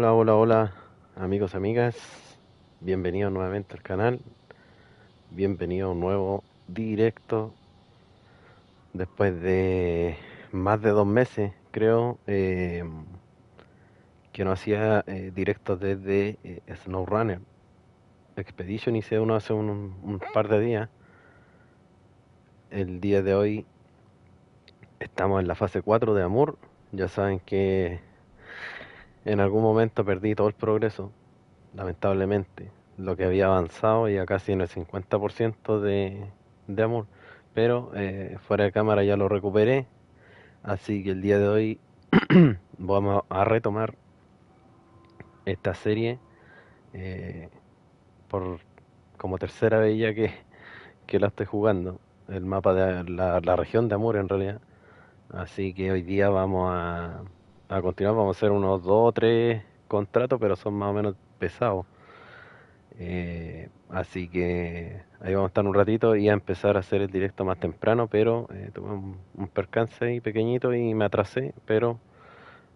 Hola, hola, hola, amigos, amigas. Bienvenidos nuevamente al canal. Bienvenido a un nuevo directo. Después de más de 2 meses, creo, que no hacía directos desde SnowRunner Expedition. Hice uno hace un par de días. El día de hoy estamos en la fase 4 de Amur. Ya saben que en algún momento perdí todo el progreso, lamentablemente, lo que había avanzado ya casi en el 50% de amor, pero fuera de cámara ya lo recuperé, así que el día de hoy vamos a retomar esta serie eh, por como tercera vez ya que la estoy jugando, el mapa de la región de Amur en realidad, así que hoy día a continuar, vamos a hacer unos 2 o 3 contratos, pero son más o menos pesados. Así que ahí vamos a estar un ratito y a empezar a hacer el directo más temprano, pero tuve un percance ahí pequeñito y me atrasé, pero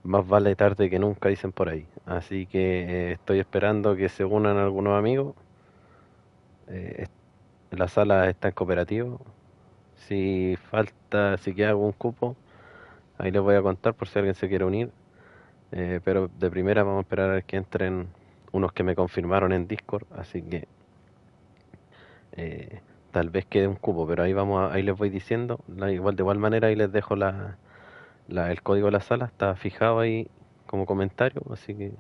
más vale tarde que nunca, dicen por ahí. Así que estoy esperando que se unan algunos amigos. Eh, la sala está en cooperativo. Si queda algún cupo, ahí les voy a contar por si alguien se quiere unir. Pero de primera vamos a esperar a ver que entren unos que me confirmaron en Discord, así que Eh, tal vez quede un cupo, pero ahí les voy diciendo. De igual manera ahí les dejo el código de la sala, está fijado ahí como comentario, así que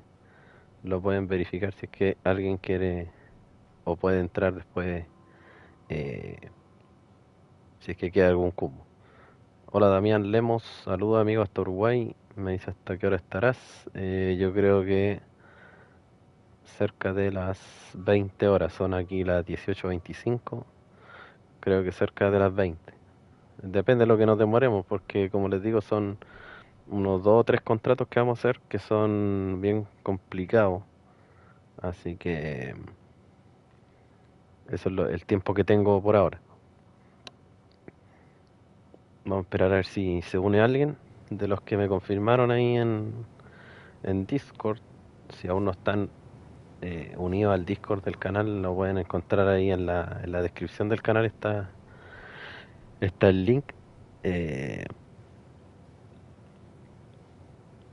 lo pueden verificar si es que alguien quiere o puede entrar después, eh, si es que queda algún cupo. Hola Damián Lemos, saludos amigo hasta Uruguay, me dice hasta qué hora estarás. Yo creo que cerca de las 20 horas, son aquí las 18:25, creo que cerca de las 20. Depende de lo que nos demoremos, porque como les digo, son unos 2 o 3 contratos que vamos a hacer que son bien complicados. Así que eso es el tiempo que tengo por ahora. Vamos a esperar a ver si se une alguien de los que me confirmaron ahí en Discord. Si aún no están unidos al Discord del canal, lo pueden encontrar ahí en la descripción del canal. Está el link. eh,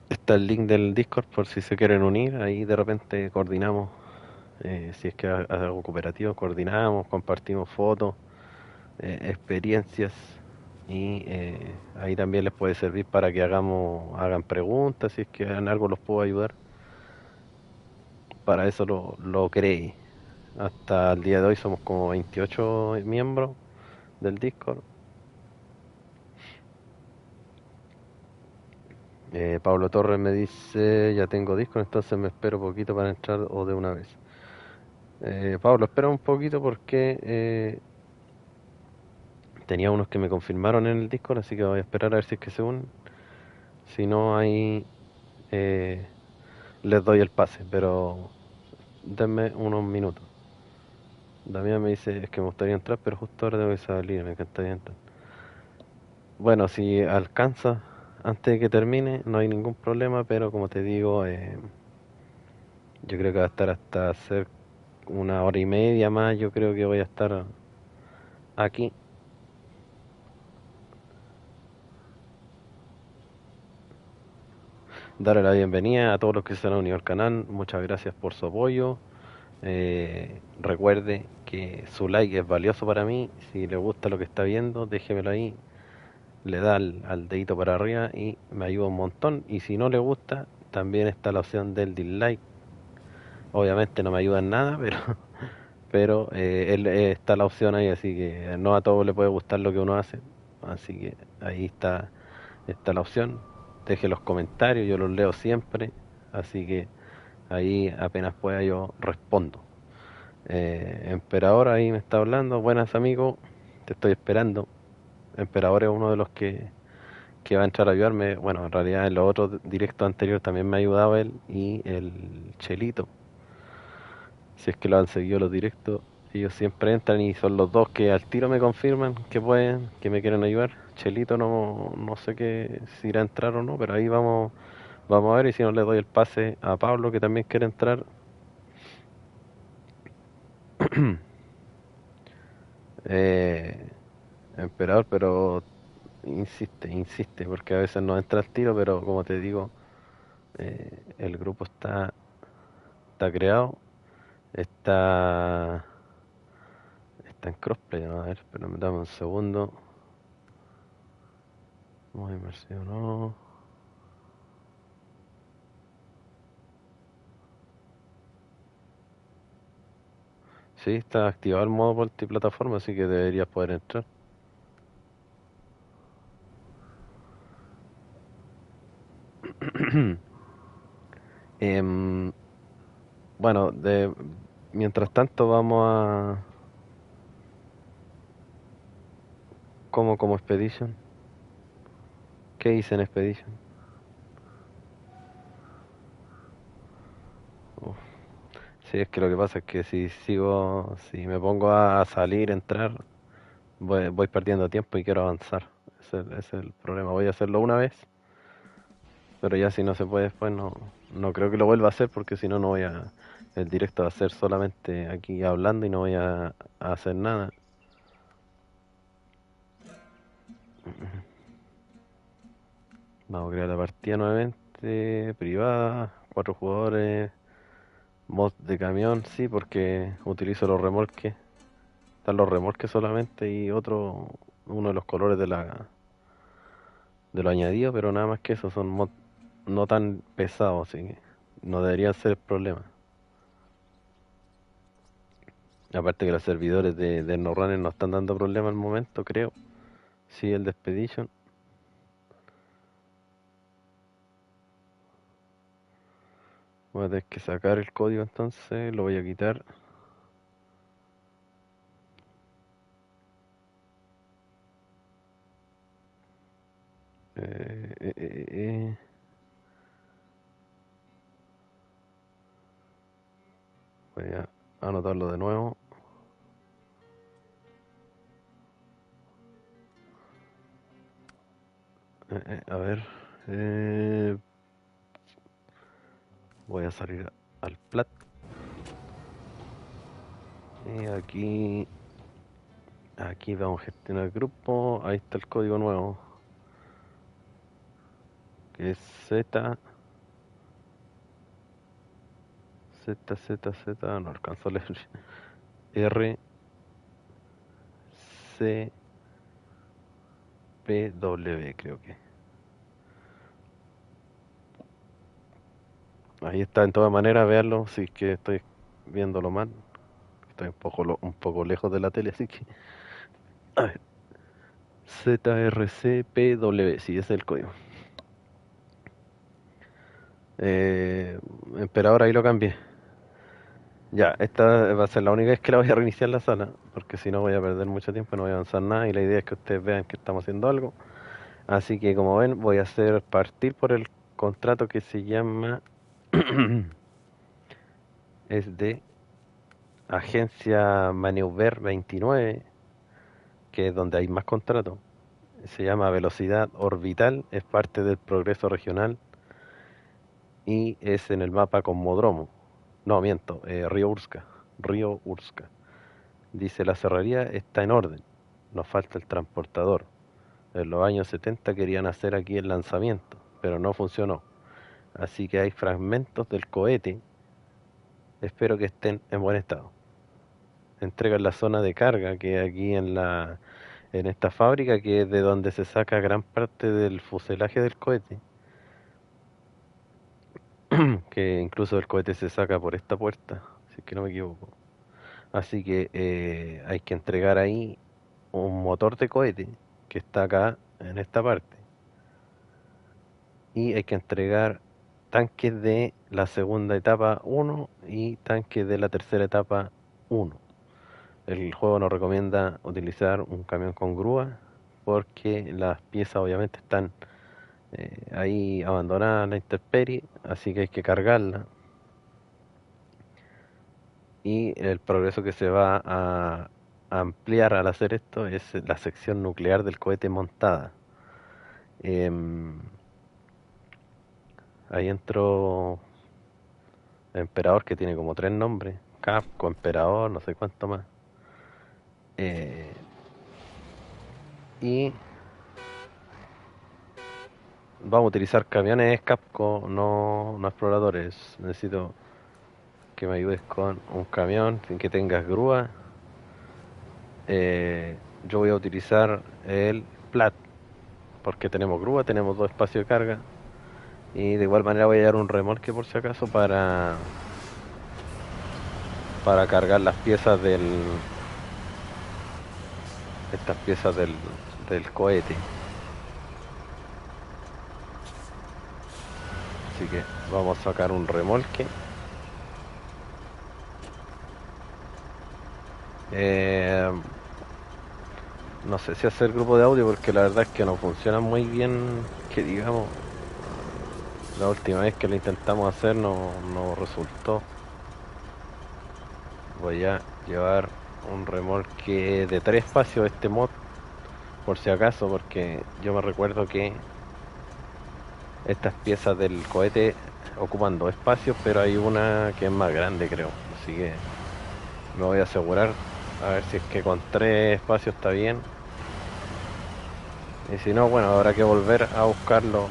Está el link del Discord por si se quieren unir. Ahí de repente coordinamos. Si es que algo cooperativo, coordinamos, compartimos fotos, experiencias, y ahí también les puede servir para que hagan preguntas, si es que en algo los puedo ayudar. Para eso lo creé. Hasta el día de hoy somos como 28 miembros del Discord. Pablo Torres me dice, ya tengo Discord, entonces me espero poquito para entrar o de una vez. Pablo, espera un poquito porque tenía unos que me confirmaron en el Discord, así que voy a esperar a ver si es que se unen. Si no, ahí eh, les doy el pase, pero denme unos minutos. Damián me dice, es que me gustaría entrar, pero justo ahora tengo que salir, me encantaría entrar. Bueno, si alcanza antes de que termine, no hay ningún problema, pero como te digo, yo creo que va a estar hasta hacer 1 hora y media más, yo creo que voy a estar aquí. Darle la bienvenida a todos los que se han unido al canal, muchas gracias por su apoyo. Recuerde que su like es valioso para mí. Si le gusta lo que está viendo, déjemelo ahí. Le da al dedito para arriba y me ayuda un montón. Y si no le gusta, también está la opción del dislike. Obviamente no me ayuda en nada, pero, está la opción ahí. Así que no a todos le puede gustar lo que uno hace. Así que ahí está la opción. Deje los comentarios, yo los leo siempre. Así que ahí apenas pueda yo respondo. Emperador ahí me está hablando. Buenas amigos, te estoy esperando. Emperador es uno de los que va a entrar a ayudarme. Bueno, en realidad en los otros directos anteriores también me ha ayudado él y el Chelito. Si es que lo han seguido los directos, ellos siempre entran y son los dos que al tiro me confirman que pueden, que me quieren ayudar. Chelito no sé si irá a entrar o no, pero ahí Vamos a ver y si no le doy el pase a Pablo que también quiere entrar. Eh, Emperador, pero insiste, insiste, porque a veces no entra el tiro, pero como te digo, el grupo está creado, está, está en crossplay, ¿no? A ver, pero dame un segundo. Muy inmersivo, no. Sí, está activado el modo multiplataforma, así que deberías poder entrar. Em, bueno, mientras tanto vamos a... como Expedition. ¿Qué hice en Expedition? Uf. Sí, es que lo que pasa es que si me pongo a salir, entrar, voy perdiendo tiempo y quiero avanzar. Ese es el problema. Voy a hacerlo una vez, pero ya si no se puede después, no creo que lo vuelva a hacer porque si no, no voy a... El directo va a ser solamente aquí hablando y no voy a hacer nada. Vamos a crear la partida nuevamente, privada, 4 jugadores, mod de camión, sí, porque utilizo los remolques. Están los remolques solamente y uno de los colores de lo añadido, pero nada más que eso, son mods no tan pesados, así que no deberían ser el problema. Aparte que los servidores de NoRunner no están dando problema al momento, creo. Sí, el de Expedition. Voy a tener que sacar el código entonces, lo voy a quitar. Eh, eh, eh, eh. Voy a anotarlo de nuevo. A ver. eh, Voy a salir al plat. Y aquí vamos a gestionar el grupo. Ahí está el código nuevo. Que es Z, no alcanzo a leer. R, C, P, W, creo que. Ahí está, en todas maneras, veanlo, si es que estoy viéndolo mal. Estoy un poco lejos de la tele, así que. A ver, ZRCPW, sí, ese es el código. Eh, Emperador, ahí lo cambié. Ya, esta va a ser la única vez que la voy a reiniciar la sala, porque si no voy a perder mucho tiempo, no voy a avanzar nada y la idea es que ustedes vean que estamos haciendo algo. Así que como ven, voy a hacer partir por el contrato que se llama, es de Agencia Maneuver 29, que es donde hay más contratos. Se llama Velocidad Orbital, es parte del Progreso Regional y es en el mapa Cosmodromo. No, miento, Río Urska. Río Urska. Dice, la cerrería está en orden, nos falta el transportador. En los años 70 querían hacer aquí el lanzamiento, pero no funcionó. Así que hay fragmentos del cohete, espero que estén en buen estado. Entregan la zona de carga que hay aquí en esta fábrica, que es de donde se saca gran parte del fuselaje del cohete, que incluso el cohete se saca por esta puerta, si es que no me equivoco. Así que hay que entregar ahí un motor de cohete que está acá en esta parte y hay que entregar tanques de la segunda etapa 1 y tanques de la tercera etapa 1. El juego nos recomienda utilizar un camión con grúa porque las piezas obviamente están ahí abandonadas a la intemperie, así que hay que cargarlas. Y el progreso que se va a ampliar al hacer esto es la sección nuclear del cohete montada. Em, Ahí entró Emperador, que tiene como tres nombres. Capco, Emperador, no sé cuánto más. Eh, y vamos a utilizar camiones Capco, no exploradores. Necesito que me ayudes con un camión sin que tengas grúa. Yo voy a utilizar el Plat, porque tenemos grúa, tenemos dos espacios de carga. Y de igual manera voy a llevar un remolque por si acaso para cargar las piezas estas piezas del cohete. Así que vamos a sacar un remolque. Eh, no sé si hacer grupo de audio porque la verdad es que no funciona muy bien, que digamos. La última vez que lo intentamos hacer no resultó. Voy a llevar un remolque de tres espacios este mod, por si acaso, porque yo me recuerdo que estas piezas del cohete ocupan dos espacios, pero hay una que es más grande, creo. Así que me voy a asegurar a ver si es que con tres espacios está bien. Y si no, bueno, habrá que volver a buscar lo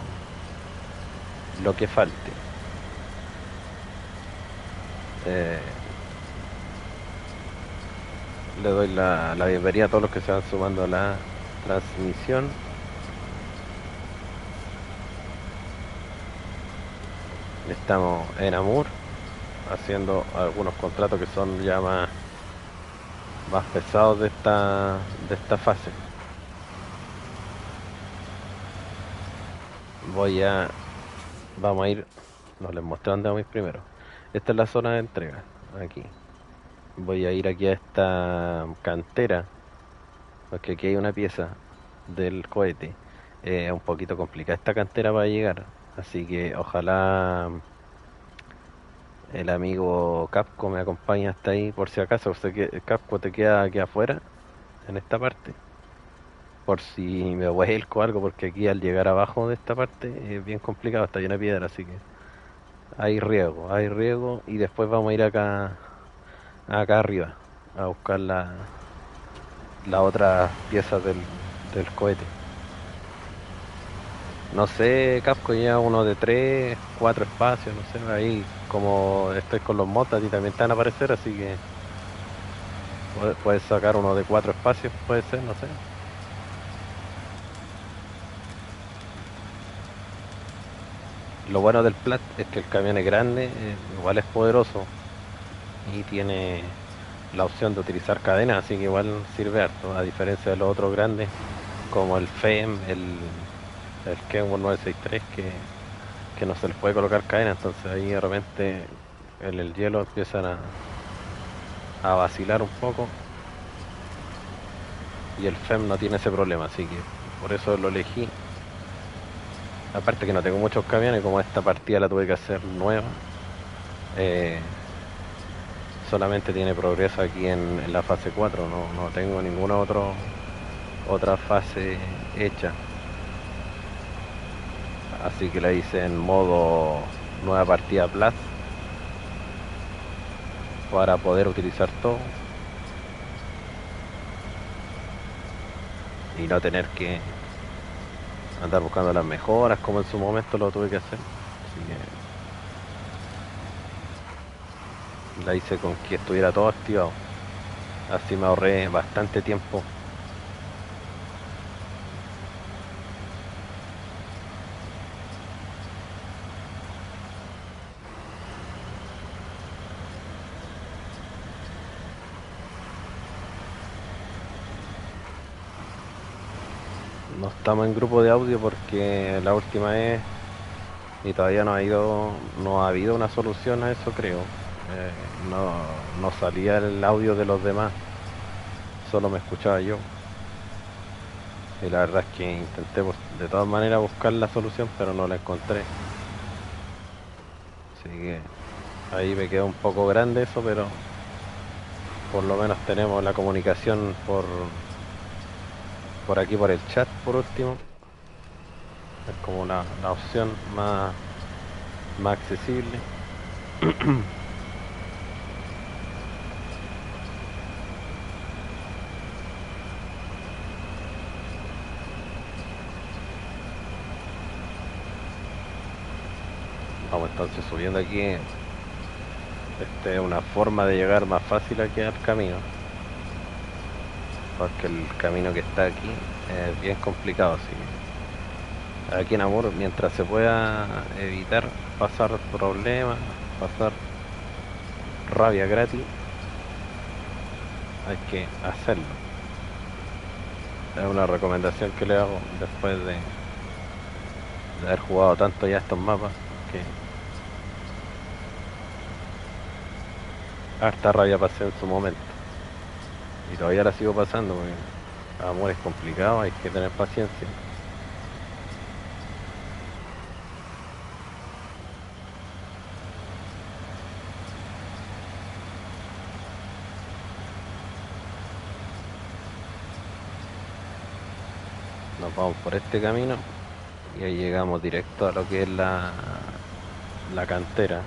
que falte. Eh, Le doy la bienvenida a todos los que se van sumando a la transmisión. Estamos en Amur haciendo algunos contratos que son ya más pesados de esta fase. Vamos a ir, no les mostré dónde vamos a ir primero. Esta es la zona de entrega, aquí. Voy a ir aquí a esta cantera, porque aquí hay una pieza del cohete. Es un poquito complicada esta cantera para llegar, así que ojalá el amigo Capco me acompaña hasta ahí por si acaso. Sé que Capco te queda aquí afuera, en esta parte, por si me vuelco o algo, porque aquí al llegar abajo de esta parte es bien complicado, está llena de piedra, así que hay riego y después vamos a ir acá arriba a buscar la otra pieza del cohete. No sé, Capco lleva uno de tres, cuatro espacios, no sé, ahí como estoy con los mods y también te van a aparecer, así que puedes sacar uno de cuatro espacios, puede ser, no sé. Lo bueno del Plat es que el camión es grande, igual es poderoso y tiene la opción de utilizar cadenas, así que igual sirve harto, a diferencia de los otros grandes como el FEM, el Kenworth 963, que no se les puede colocar cadena, entonces ahí de repente en el hielo empiezan a vacilar un poco y el FEM no tiene ese problema, así que por eso lo elegí. Aparte que no tengo muchos camiones, como esta partida la tuve que hacer nueva, eh, solamente tiene progreso aquí en la fase 4, no tengo ninguna otra fase hecha. Así que la hice en modo nueva partida Plus para poder utilizar todo y no tener que andar buscando las mejoras como en su momento lo tuve que hacer. Así que la hice con que estuviera todo activado. Así me ahorré bastante tiempo. No estamos en grupo de audio porque la última vez y todavía no ha habido una solución a eso, creo. Eh, no, no salía el audio de los demás, solo me escuchaba yo. Y la verdad es que intenté de todas maneras buscar la solución, pero no la encontré. Así que ahí me quedó un poco grande eso, pero por lo menos tenemos la comunicación por aquí, por el chat, por último. Es como la opción más, más accesible. Vamos entonces subiendo aquí. Esta es una forma de llegar más fácil aquí al camino, porque el camino que está aquí es bien complicado. Así que aquí en Amur, mientras se pueda evitar pasar problemas, pasar rabia gratis, hay que hacerlo. Es una recomendación que le hago después de haber jugado tanto ya estos mapas, que harta rabia pasé en su momento. Y todavía la sigo pasando, porque Amor es complicado, hay que tener paciencia. Nos vamos por este camino y ahí llegamos directo a lo que es la cantera.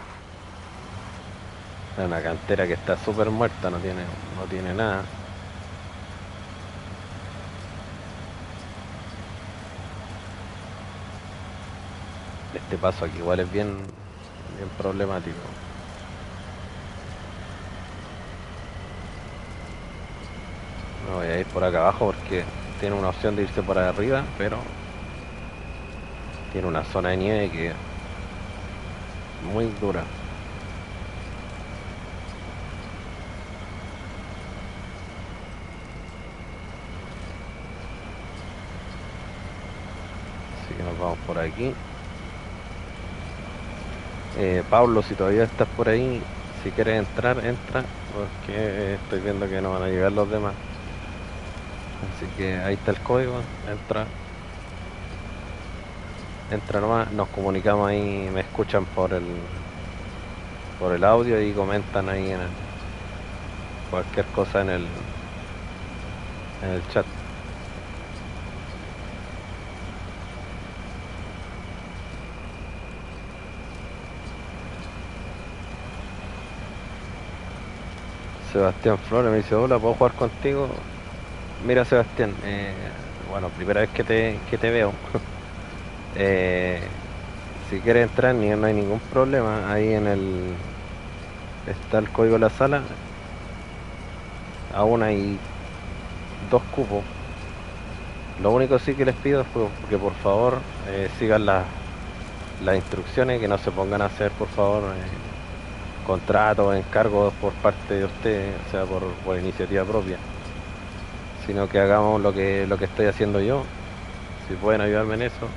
Es una cantera que está súper muerta, no tiene nada. Este paso aquí igual es bien problemático. No voy a ir por acá abajo porque tiene una opción de irse por arriba, pero tiene una zona de nieve que es muy dura. Así que nos vamos por aquí. Pablo, si todavía estás por ahí, si quieres entrar, entra, porque estoy viendo que no van a llegar los demás. Así que ahí está el código, entra nomás, nos comunicamos ahí, me escuchan por el audio y comentan ahí cualquier cosa en el chat. Sebastián Flores me dice, hola, ¿puedo jugar contigo? Mira, Sebastián, bueno, primera vez que te veo. Eh, si quieres entrar, no hay ningún problema. Ahí está el código de la sala. Aún hay 2 cupos. Lo único sí que les pido es que por favor sigan las instrucciones, que no se pongan a hacer, por favor, contratos, encargos por parte de ustedes, o sea, por iniciativa propia, sino que hagamos lo que estoy haciendo yo. Si pueden ayudarme en eso,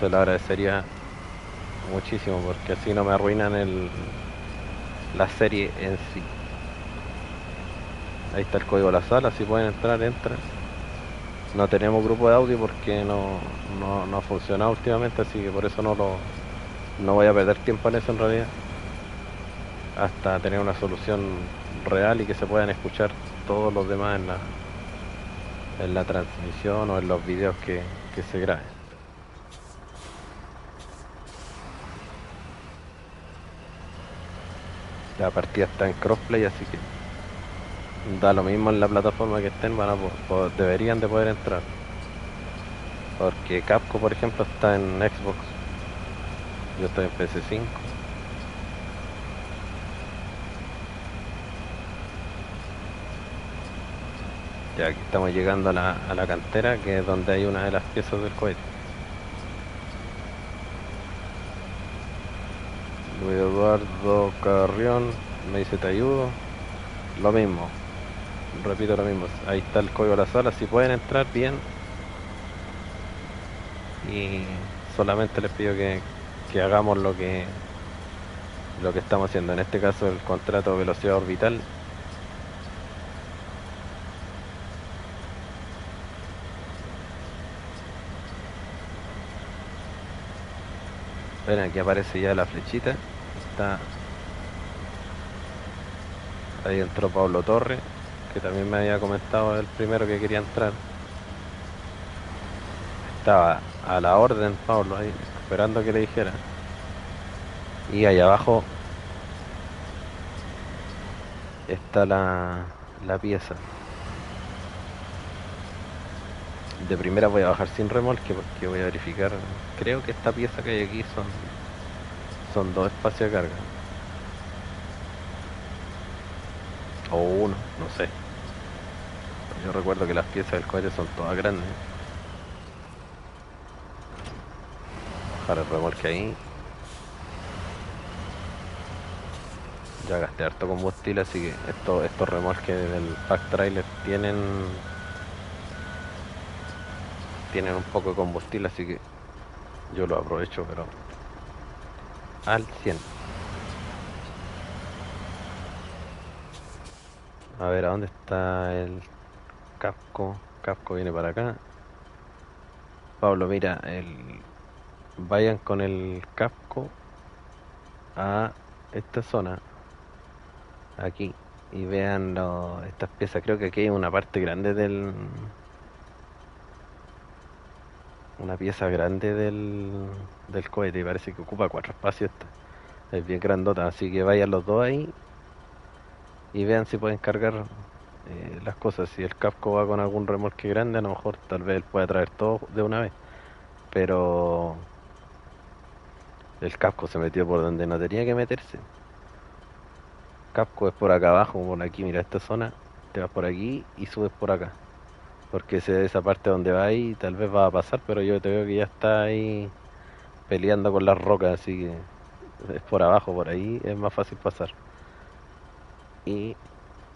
se lo agradecería muchísimo, porque así no me arruinan la serie en sí. Ahí está el código de la sala, si pueden entrar, entran. No tenemos grupo de audio porque no ha funcionado últimamente, así que por eso no voy a perder tiempo en eso en realidad, hasta tener una solución real y que se puedan escuchar todos los demás en la transmisión o en los videos que se graben. La partida está en crossplay, así que da lo mismo en la plataforma que estén, deberían de poder entrar. Porque Capcom, por ejemplo, está en Xbox, yo estoy en PS5. Ya aquí estamos llegando a la cantera, que es donde hay una de las piezas del cohete. Luis Eduardo Carrión me dice, te ayudo. Lo mismo, repito lo mismo. Ahí está el código de la sala, si pueden entrar bien. Y solamente les pido que hagamos lo que estamos haciendo. En este caso el contrato de velocidad orbital. Ven, aquí aparece ya la flechita. Está ahí, entró Pablo Torre, que también me había comentado el primero que quería entrar. Estaba a la orden Pablo ahí, esperando que le dijera. Y ahí abajo está la pieza. De primera voy a bajar sin remolque porque voy a verificar. Creo que esta pieza que hay aquí son dos espacios de carga. O uno, no sé. Yo recuerdo que las piezas del cohete son todas grandes. Bajar el remolque ahí. Ya gasté harto combustible, así que estos remolques del pack trailer tienen un poco de combustible, así que yo lo aprovecho, pero al 100. A ver, ¿a dónde está el casco? Casco viene para acá. Pablo, mira, vayan con el casco a esta zona, aquí, y vean estas piezas. Creo que aquí hay una parte grande una pieza grande del cohete, y parece que ocupa cuatro espacios esta. Es bien grandota, así que vayan los dos ahí y vean si pueden cargar las cosas. Si el casco va con algún remolque grande, a lo mejor tal vez él pueda traer todo de una vez. Pero el casco se metió por donde no tenía que meterse. Casco es por acá abajo, por aquí, mira esta zona. Te vas por aquí y subes por acá. Porque esa parte donde va ahí tal vez va a pasar, pero yo te veo que ya está ahí peleando con las rocas, así que es por abajo, por ahí es más fácil pasar. Y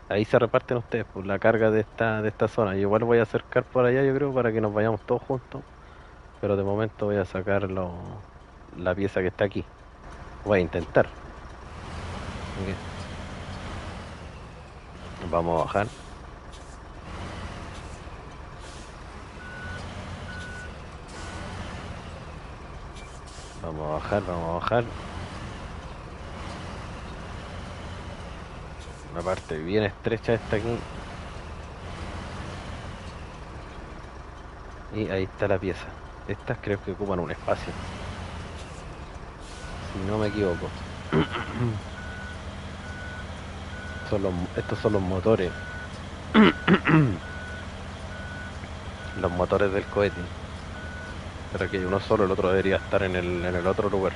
ahí se reparten ustedes por la carga de esta zona. Yo igual voy a acercar por allá, yo creo, para que nos vayamos todos juntos. Pero de momento voy a sacar la pieza que está aquí. Voy a intentar. Ok. Vamos a bajar. Vamos a bajar, vamos a bajar. Una parte bien estrecha esta aquí. Y ahí está la pieza. Estas creo que ocupan un espacio, si no me equivoco. Estos son los motores. Los motores del cohete. Pero aquí hay uno solo, el otro debería estar en el otro lugar.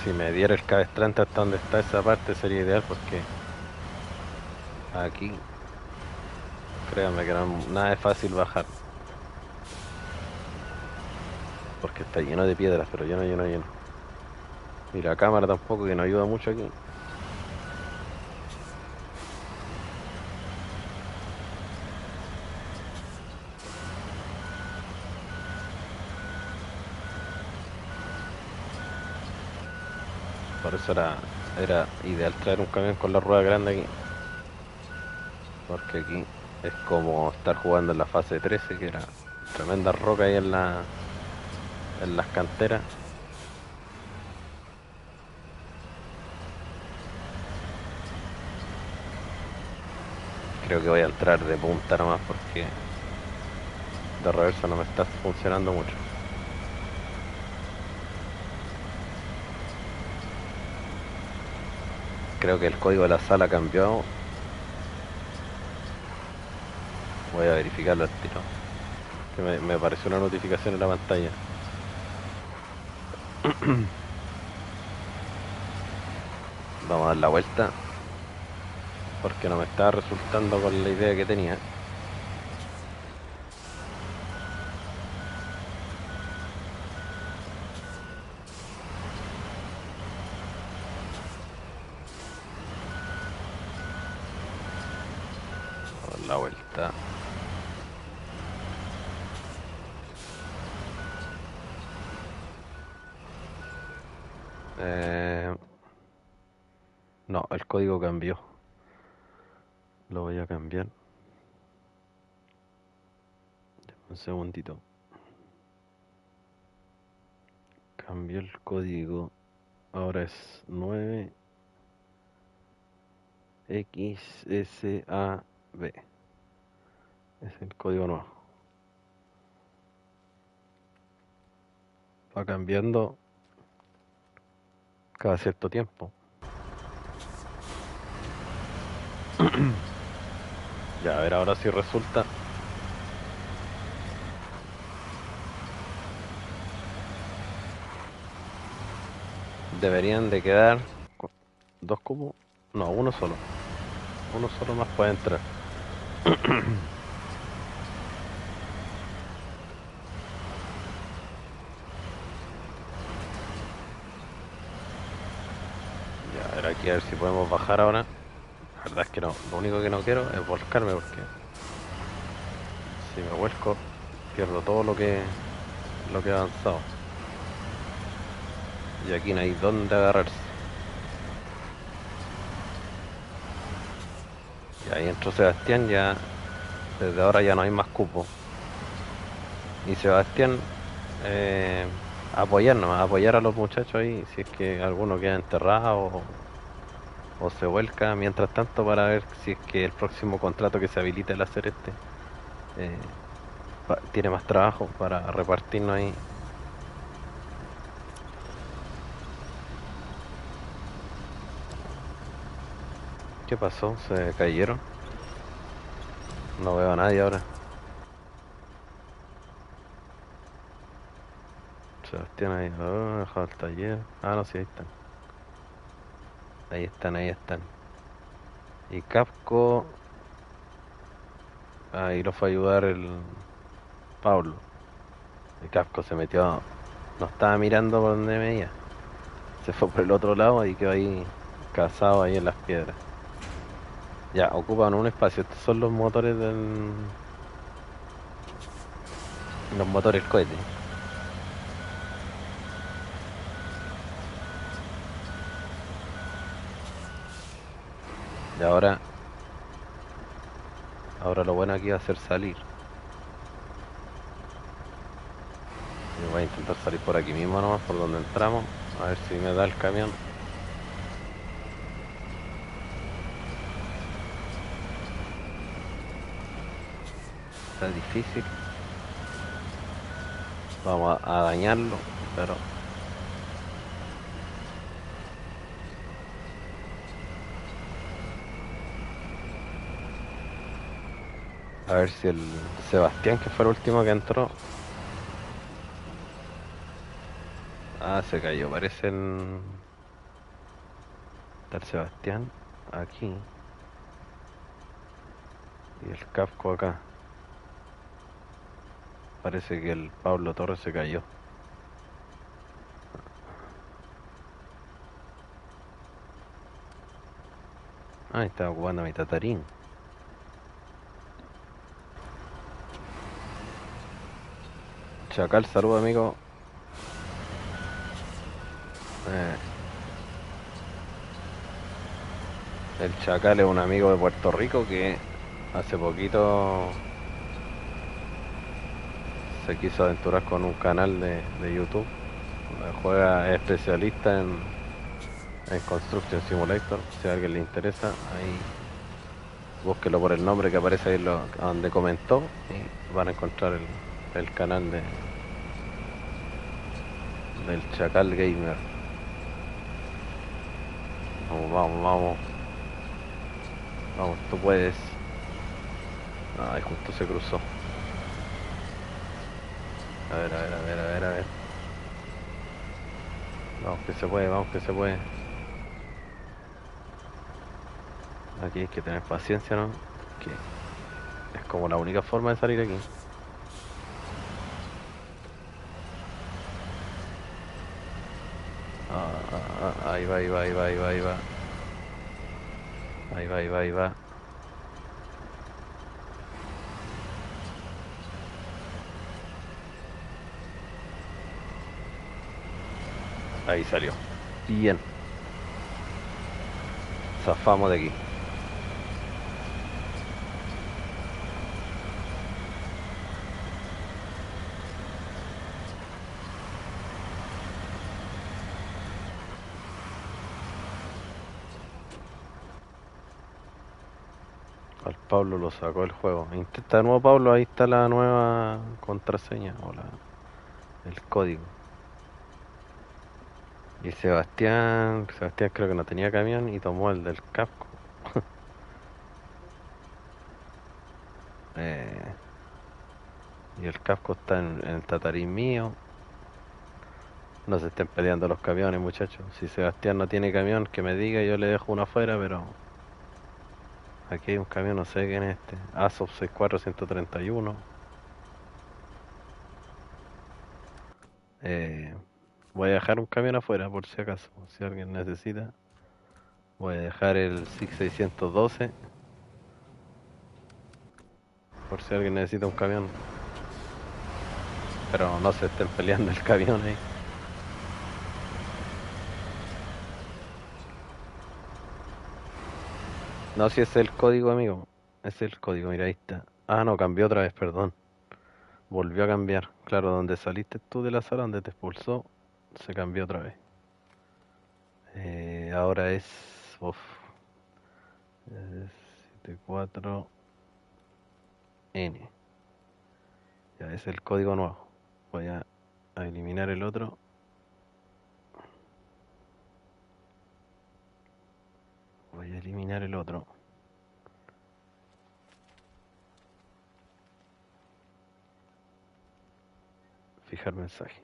Si me diera el cabestrante hasta donde está esa parte sería ideal, porque aquí, créanme que nada es fácil bajar. Porque está lleno de piedras, pero lleno, lleno, lleno. Y la cámara tampoco, que no ayuda mucho aquí. Por eso era ideal traer un camión con la rueda grande aquí. Porque aquí es como estar jugando en la fase 13, que era tremenda roca ahí en las canteras. Creo que voy a entrar de punta nomás porque de reversa no me está funcionando mucho. Creo que el código de la sala cambió. Voy a verificarlo al tiro. Que me apareció una notificación en la pantalla. Vamos a dar la vuelta porque no me está resultando con la idea que tenía. Vamos a dar la vuelta. Eh, no, el código cambió. Lo voy a cambiar. Un segundito. Cambió el código. Ahora es 9. XSAB. Es el código nuevo. Va cambiando cada cierto tiempo. Ya, a ver ahora si resulta. Deberían de quedar dos cubos. No, uno solo. Uno solo más puede entrar. Ya, a ver aquí a ver si podemos bajar ahora. La verdad es que no. Lo único que no quiero es volcarme porque si me vuelco pierdo todo lo que he avanzado. Y aquí no hay dónde agarrarse. Y ahí entró Sebastián, ya desde ahora ya no hay más cupo. Y Sebastián, eh, apoyarnos, apoyar a los muchachos ahí, si es que alguno queda enterrado o se vuelca, mientras tanto para ver si es que el próximo contrato que se habilite el hacer eh, tiene más trabajo para repartirnos ahí. ¿Qué pasó? ¿Se cayeron? No veo a nadie ahora. Sebastián ahí, oh, dejado el taller. Ah, no, sí, ahí están. Ahí están, ahí están. Y Capco, ahí lo fue a ayudar el Pablo. Y Capco se metió, no estaba mirando por donde veía. Se fue por el otro lado y quedó ahí cazado ahí en las piedras. Ya, ocupan un espacio. Estos son los motores del cohete. Y ahora lo bueno aquí va a ser salir. Yo voy a intentar salir por aquí mismo nomás, por donde entramos. A ver si me da el camión. Está difícil. Vamos a dañarlo, pero a ver si el Sebastián, que fue el último que entró. Ah, se cayó, parece está el Sebastián aquí y el Capco acá. Parece que el Pablo Torres se cayó. Ah, estaba ocupando mi Tatarín. Chacal, saludo amigo. Eh, el Chacal es un amigo de Puerto Rico que hace poquito se quiso aventurar con un canal de YouTube. Juega, es especialista en Construction Simulator. Si a alguien le interesa, ahí búsquelo por el nombre que aparece ahí donde comentó y van a encontrar el canal del Chacal Gamer. Vamos, vamos, vamos. Vamos, tú puedes. Ay, justo se cruzó. A ver, a ver, a ver, a ver, a ver. Vamos que se puede, vamos que se puede. Aquí hay que tener paciencia, ¿no? Que es como la única forma de salir aquí. Ahí va, ahí va, ahí va, ahí va, ahí va. Ahí va, ahí va, ahí va. Ahí salió. Bien. Zafamos de aquí. Al Pablo lo sacó el juego. Intenta de nuevo, Pablo, ahí está la nueva contraseña o el código. Y Sebastián creo que no tenía camión y tomó el del casco. Eh, y el casco está en el tatarín mío. No se estén peleando los camiones, muchachos. Si Sebastián no tiene camión, que me diga, yo le dejo uno afuera, pero aquí hay un camión, no sé quién es este. ASOP 64131. Eh, Voy a dejar un camión afuera por si acaso, si alguien necesita. Voy a dejar el SIG 612 por si alguien necesita un camión. Pero no se estén peleando el camión ahí. No, si es el código, amigo. Es el código, mira, ahí está. Ah, no, cambió otra vez, perdón. Volvió a cambiar. Claro, donde saliste tú de la sala, donde te expulsó, se cambió otra vez. Ahora es... Uf, es 74N. Ya es el código nuevo. Voy a eliminar el otro. Voy a eliminar el otro. Fijar mensaje.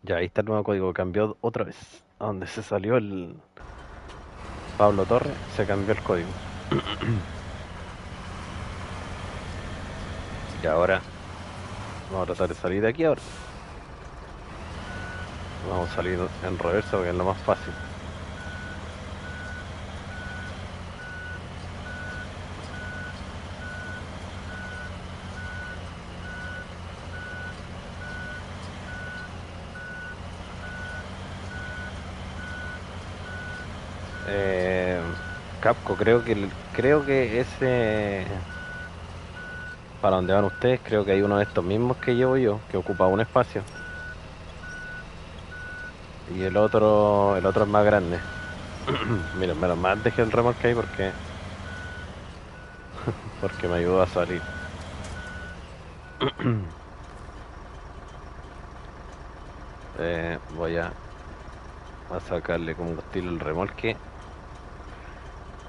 Ya, ahí está el nuevo código. Cambió otra vez. A donde se salió el Pablo Torres, se cambió el código. Y ahora vamos a tratar de salir de aquí ahora. Vamos a salir en reversa porque es lo más fácil. Eh, Capco, creo que ese para donde van ustedes, creo que hay uno de estos mismos que llevo yo, que ocupa un espacio. Y el otro es más grande. Miren, menos mal dejé el remolque ahí porque me ayudó a salir. Voy a sacarle combustible al remolque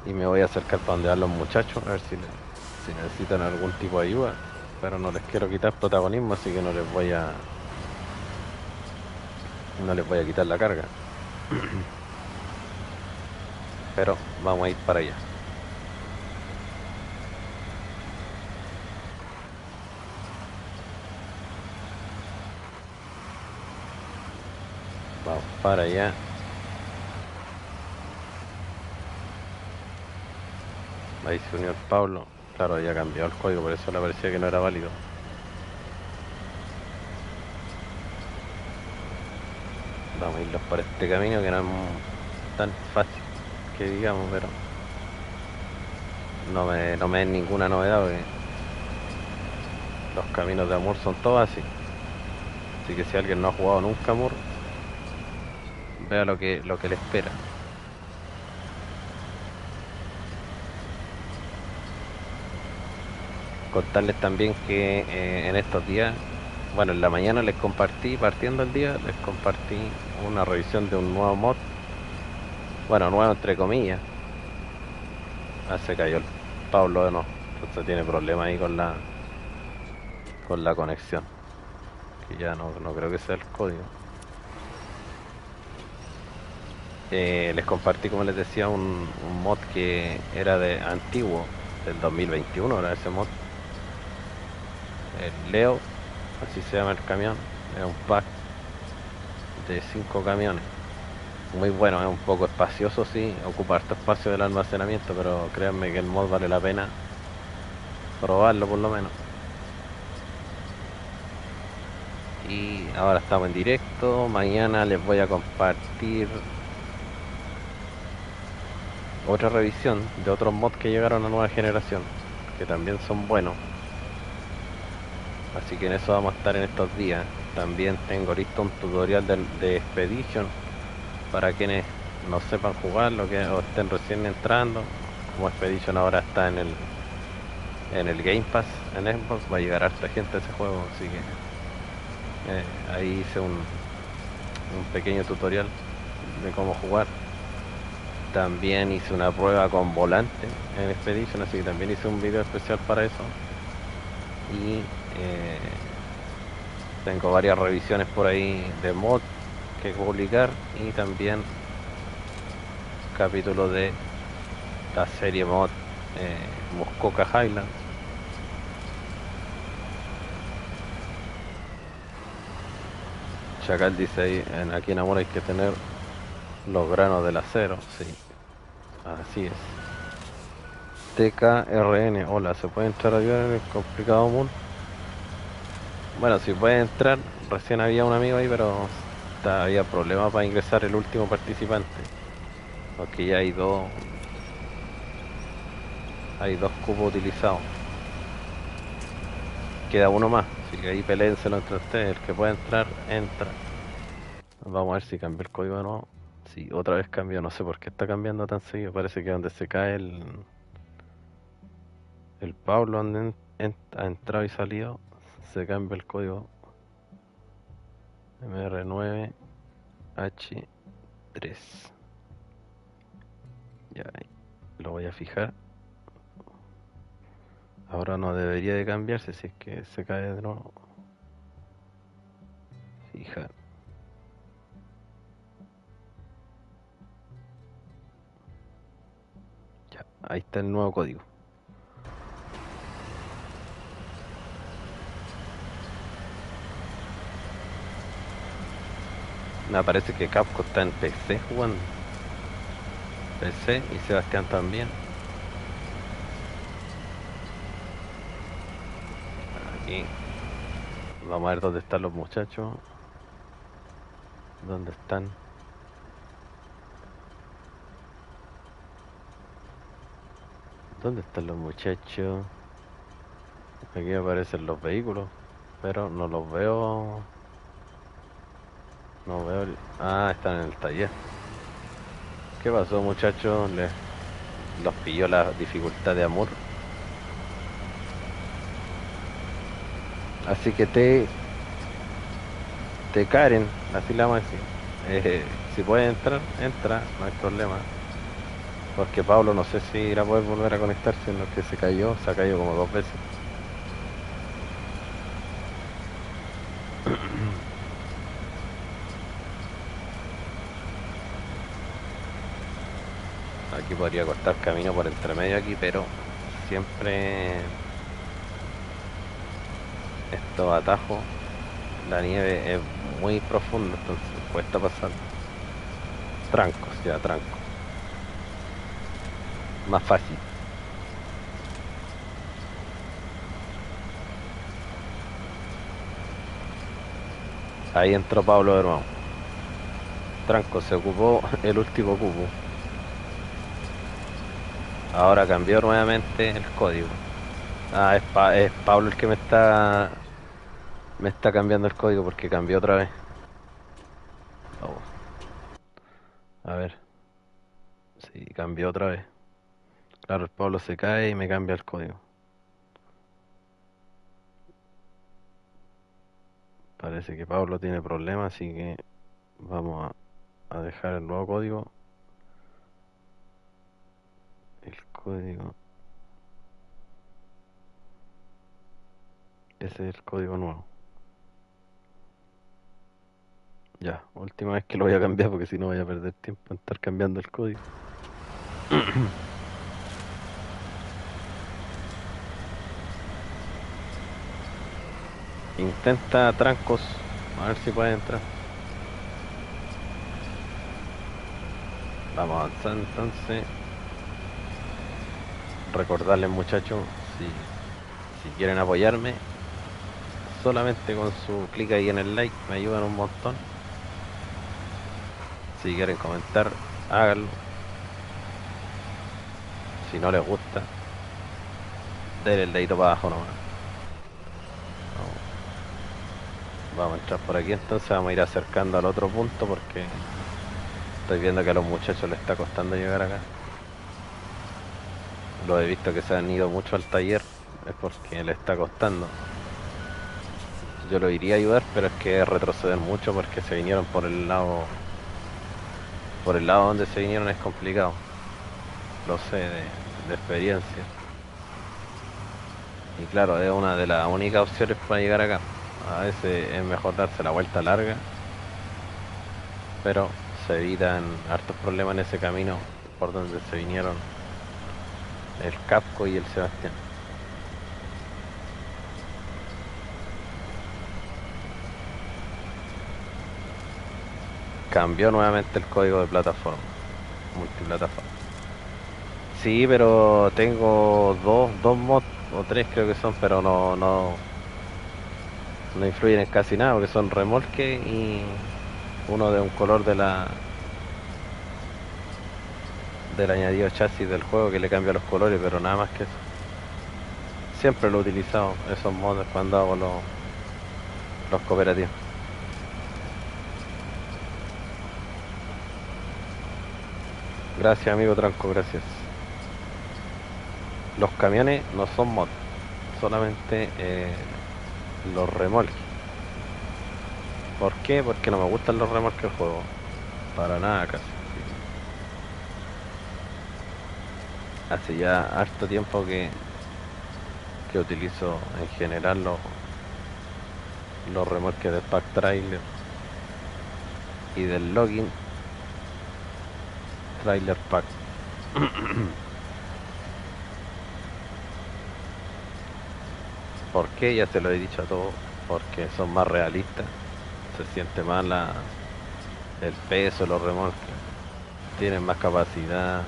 y me voy a acercar para donde van los muchachos, a ver si necesitan algún tipo de ayuda. Pero no les quiero quitar protagonismo, así que no les voy a quitar la carga. Pero vamos a ir para allá. Vamos para allá. Ahí se unió el Pablo. Claro, había cambiado el código, por eso le parecía que no era válido. Vamos a irlos por este camino que no es tan fácil que digamos, pero no me es ninguna novedad porque los caminos de Amur son todos así. Así que si alguien no ha jugado nunca Amur, vea lo que le espera. Contarles también que en estos días, bueno, en la mañana les compartí, partiendo el día, les compartí una revisión de un nuevo mod. Bueno, nuevo entre comillas. Ah, se cayó el Pablo de nuevo. Entonces tiene problemas ahí con la conexión. Que ya no creo que sea el código. Les compartí, como les decía, un mod que era de antiguo, del 2021, era ese mod. El Leo, así se llama el camión. Es un pack de 5 camiones. Muy bueno, es un poco espacioso, sí, ocupa harto espacio del almacenamiento, pero créanme que el mod vale la pena probarlo por lo menos. Y ahora estamos en directo. Mañana les voy a compartir otra revisión de otros mods que llegaron a nueva generación, que también son buenos. Así que en eso vamos a estar en estos días. También tengo listo un tutorial de Expedition para quienes no sepan jugarlo, que o estén recién entrando. como Expedition ahora está en el Game Pass en Xbox, va a llegar harta gente a ese juego, así que ahí hice un pequeño tutorial de cómo jugar. También hice una prueba con volante en Expedition, así que también hice un video especial para eso. Y tengo varias revisiones por ahí de mod que publicar y también capítulos de la serie mod Muskoka Highlands. Chacal dice ahí, aquí en Amor hay que tener los granos del acero, sí, así es. TKRN, hola, ¿se puede entrar a ayudar en el complicado mundo? Bueno, si puede entrar, recién había un amigo ahí, pero había problemas para ingresar el último participante, porque ya hay dos cupos utilizados. Queda uno más, así que ahí peléenselo entre ustedes, el que pueda entrar, entra. Vamos a ver si cambia el código de nuevo. Sí, otra vez cambió, no sé por qué está cambiando tan seguido, parece que donde se cae el Pablo donde ha entrado y salido, se cambia el código MR9H3. Ya, ahí lo voy a fijar. Ahora no debería de cambiarse si es que se cae de nuevo. Fijar. Ya, ahí está el nuevo código. Me parece que Capco está en PC jugando. PC y Sebastián también. Aquí. Vamos a ver dónde están los muchachos. ¿Dónde están? ¿Dónde están los muchachos? Aquí aparecen los vehículos, pero no los veo. No veo. Ah, están en el taller. ¿Qué pasó, muchachos? Los pilló la dificultad de amor. Así que te Karen, así la vamos a decir. Si puede entrar, entra, no hay problema. Porque Pablo no sé si irá a poder volver a conectarse en lo que se ha caído como 2 veces. Aquí podría cortar camino por entre medio aquí, pero siempre estos atajos, la nieve es muy profunda, entonces cuesta pasar. Trancos, ya trancos. Más fácil. Ahí entró Pablo de nuevo. Tranco, se ocupó el último cubo. Ahora cambió nuevamente el código. Ah, es Pablo el que me está cambiando el código porque cambió otra vez. Oh, a ver, sí, cambió otra vez. Claro, el Pablo se cae y me cambia el código. Parece que Pablo tiene problemas, así que vamos a dejar el nuevo código. El código. Ese es el código nuevo. Ya, última vez que lo voy a cambiar porque si no voy a perder tiempo en estar cambiando el código. Intenta trancos, a ver si puede entrar. Vamos avanzando entonces. Recordarles, muchachos, si quieren apoyarme, solamente con su clic ahí en el like me ayudan un montón. Si quieren comentar, háganlo. Si no les gusta, denle el dedito para abajo nomás. Vamos a entrar por aquí entonces, vamos a ir acercando al otro punto porque estoy viendo que a los muchachos les está costando llegar acá. Lo he visto que se han ido mucho al taller, es porque le está costando. Yo lo iría a ayudar, pero es que es retroceder mucho porque se vinieron por el lado donde se vinieron es complicado. Lo sé de experiencia. Y claro, es una de las únicas opciones para llegar acá. A veces es mejor darse la vuelta larga, pero se evitan hartos problemas en ese camino por donde se vinieron el Capco y el Sebastián. Cambió nuevamente el código de plataforma, multiplataforma. Sí, pero tengo dos mods o tres creo que son, pero no influyen en casi nada, porque son remolque y uno de un color del añadido chasis del juego que le cambia los colores, pero nada más que eso. Siempre lo he utilizado, esos mods cuando hago los cooperativos. Gracias, amigo Tranco, gracias. Los camiones no son mods, solamente los remolques. ¿Por qué? Porque no me gustan los remolques del juego. Para nada casi. Hace ya harto tiempo que utilizo en general los remolques del Pack Trailer y del Login Trailer Pack. ¿Por qué? Ya te lo he dicho a todos. Porque son más realistas. Se siente más el peso, los remolques. Tienen más capacidad.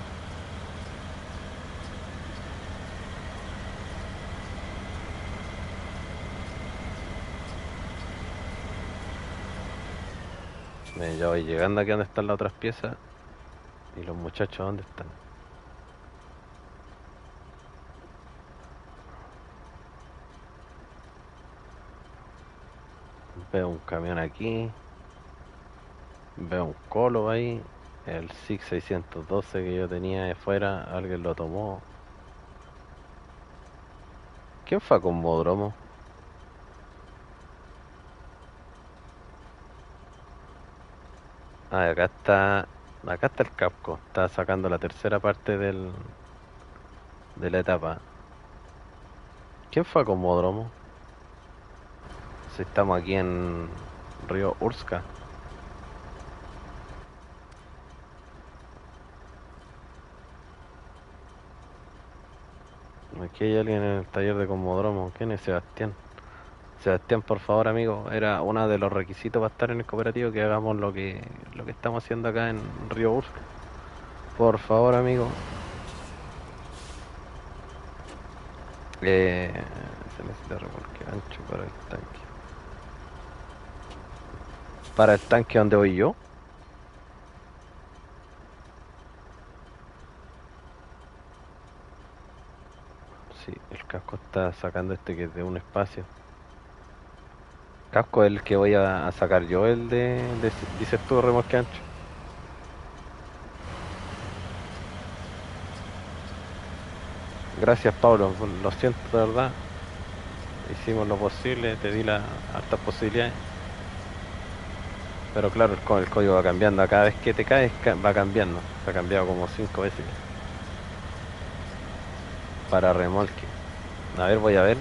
Ya voy llegando aquí donde están las otras piezas. ¿Y los muchachos dónde están? Veo un camión aquí. Veo un Colo ahí. El SIG 612 que yo tenía de fuera. Alguien lo tomó. ¿Quién fue con Modromo? Ah, acá está. Acá está el Capco. Está sacando la tercera parte de la etapa. ¿Quién fue con Modromo? Si estamos aquí en Río Urska. Aquí hay alguien en el taller de Cosmodromo. ¿Quién es Sebastián? Sebastián, por favor, amigo, era uno de los requisitos para estar en el cooperativo que hagamos lo que estamos haciendo acá en Río Urska. Por favor, amigo. Eh, Se necesita remolque ancho para el tanque. Para el tanque donde voy yo. Sí, el casco está sacando este que es de un espacio. Casco es el que voy a sacar yo, dices tú, remolque ancho. Gracias, Pablo. Lo siento, de verdad. Hicimos lo posible, te di las hartas posibilidades. Pero claro, el código va cambiando. A cada vez que te caes, va cambiando. Se ha cambiado como 5 veces para remolque. A ver, voy a ver.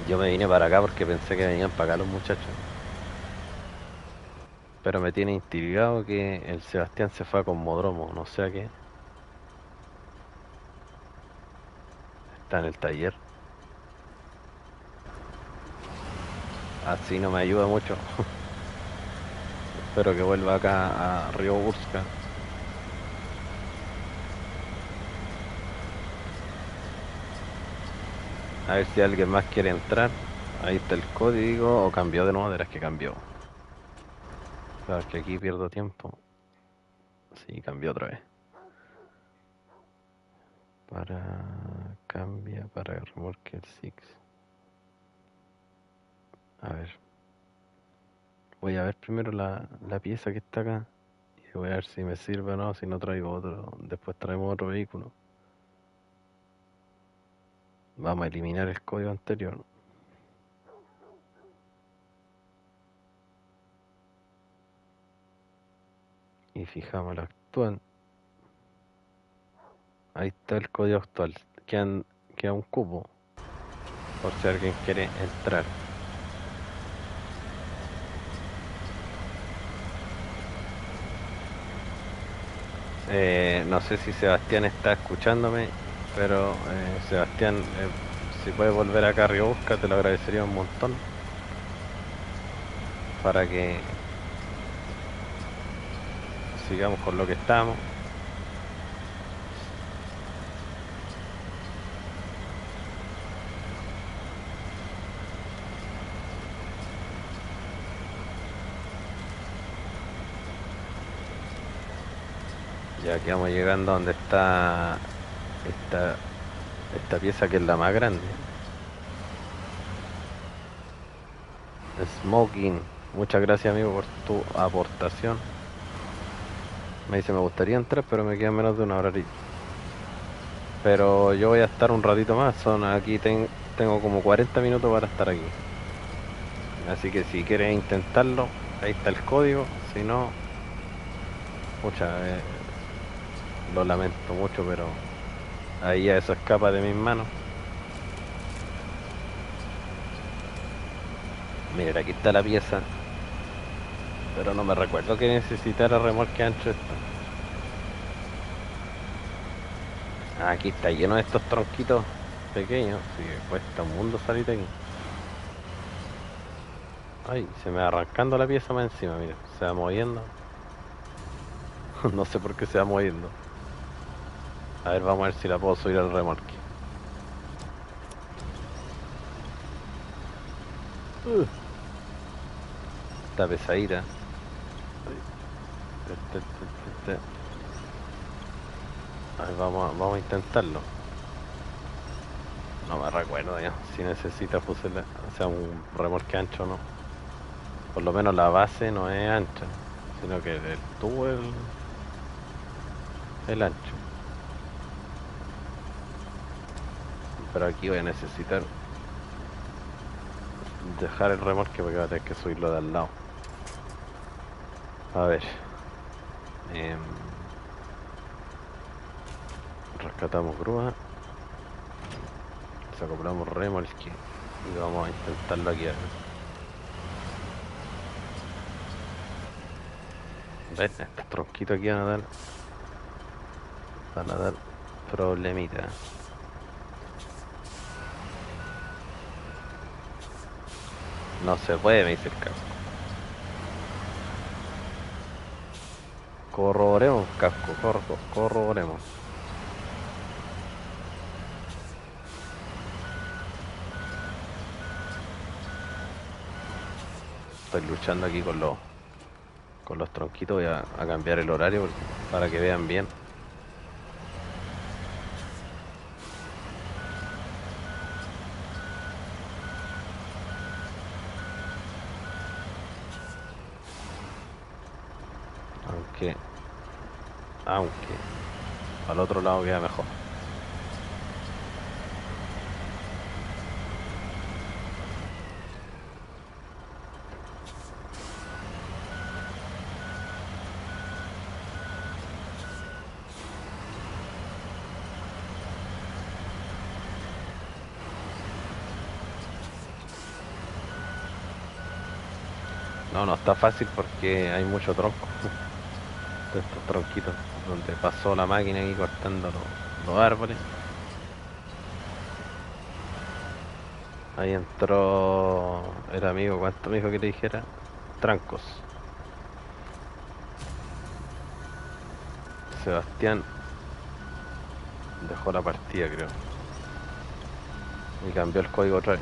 Yo me vine para acá porque pensé que venían para acá los muchachos. Pero me tiene intrigado que el Sebastián se fue a Cosmodromo. No sé a qué. Está en el taller. Así no me ayuda mucho. Espero que vuelva acá a Río Urska. A ver si alguien más quiere entrar. Ahí está el código. O cambió de nuevo. De las que cambió. Claro que aquí pierdo tiempo. Sí, cambió otra vez. Cambia para remolque el Six. A ver, voy a ver primero la pieza que está acá. Y voy a ver si me sirve o no, si no traigo otro. Después traemos otro vehículo. Vamos a eliminar el código anterior. Y fijamos el actual. Ahí está el código actual. Queda un cubo. Por si alguien quiere entrar. No sé si Sebastián está escuchándome, pero Sebastián, si puedes volver acá a Riobusca, te lo agradecería un montón para que sigamos con lo que estamos. Ya que vamos llegando a donde está esta pieza que es la más grande. Smoking, muchas gracias amigo por tu aportación. Me dice me gustaría entrar, pero me queda menos de una hora. Pero yo voy a estar un ratito más. Tengo como 40 minutos para estar aquí. Así que si quieres intentarlo, ahí está el código. Si no, pucha, lo lamento mucho, pero ahí ya eso escapa de mis manos. Mira, aquí está la pieza. Pero no me recuerdo que necesitara remolque ancho esto. Aquí está lleno de estos tronquitos pequeños. Así que cuesta un mundo salir de aquí. Ay, se me va arrancando la pieza más encima, mira. Se va moviendo. No sé por qué se va moviendo. A ver, vamos a ver si la puedo subir al remolque. Uh, Está pesadita. A ver, vamos a intentarlo. No me recuerdo ya si necesita fusilar, o sea, un remolque ancho o no. Por lo menos la base no es ancha, sino que el tubo es el ancho. Pero aquí voy a necesitar dejar el remolque porque voy a tener que subirlo de al lado. A ver. em, Rescatamos grúa. Desacoplamos remolque. Y vamos a intentarlo aquí. ¿Ves? Estos tronquitos aquí van a dar problemita. No se puede, me dice el casco. Corroboremos, casco, corroboremos. Estoy luchando aquí con los tronquitos. Voy a cambiar el horario para que vean bien. Aunque al otro lado queda mejor. No, no está fácil porque hay mucho tronco de estos tronquitos donde pasó la máquina aquí cortando los árboles. Ahí entró el amigo. ¿Cuánto me dijo que le dijera? Trancos. Sebastián dejó la partida, creo, y cambió el código otra vez.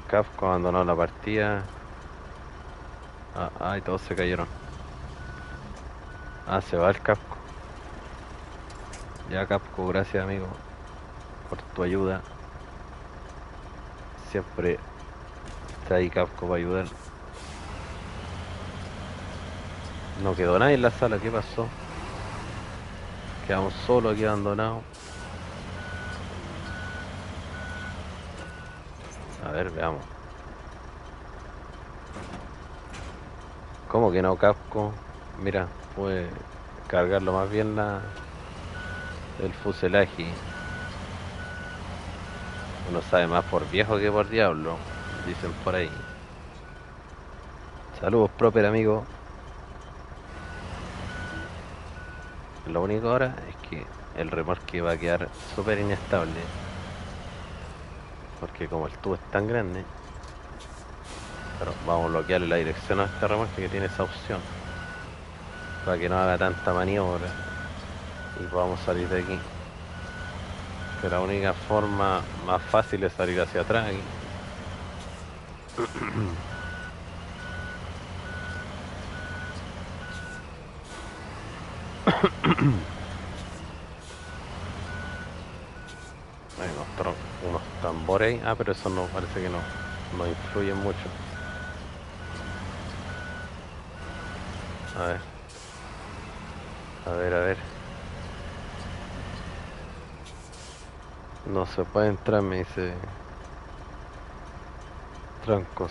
Kafka abandonó la partida. Y todos se cayeron. Se va el Kafka. Ya, Kafka, gracias amigo por tu ayuda. siempre está ahí Capco para ayudar. No quedó nadie en la sala, ¿qué pasó? Quedamos solos aquí abandonados. A ver, veamos. ¿Cómo que no, Capco? Mira, puede cargarlo más bien el fuselaje. Uno sabe más por viejo que por diablo, dicen por ahí. Saludos, proper amigo. Lo único ahora es que el remolque va a quedar súper inestable. Porque como el tubo es tan grande, pero vamos a bloquearle la dirección a este remolque que tiene esa opción. Para que no haga tanta maniobra y podamos salir de aquí. Que la única forma más fácil es salir hacia atrás aquí. Hay unos tambores ahí. Ah, pero eso no, parece que no influye mucho. A ver. A ver, a ver. No se puede entrar, me dice. Trancos.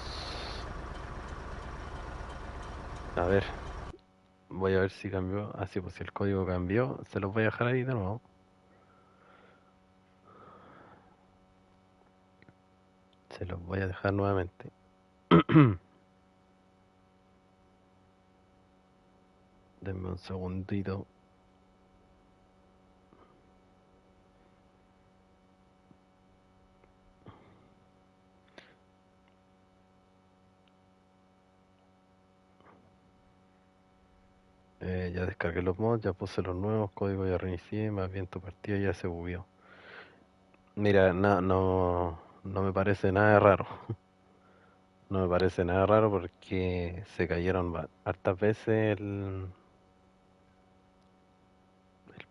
A ver. Voy a ver si cambió. Ah, sí, pues si el código cambió, se los voy a dejar ahí de nuevo. Se los voy a dejar nuevamente. Denme un segundito. Ya descargué los mods, ya puse los nuevos, código ya reinicié, más bien tu partida ya se bugueó. Mira, no me parece nada raro. No me parece nada raro porque se cayeron hartas veces el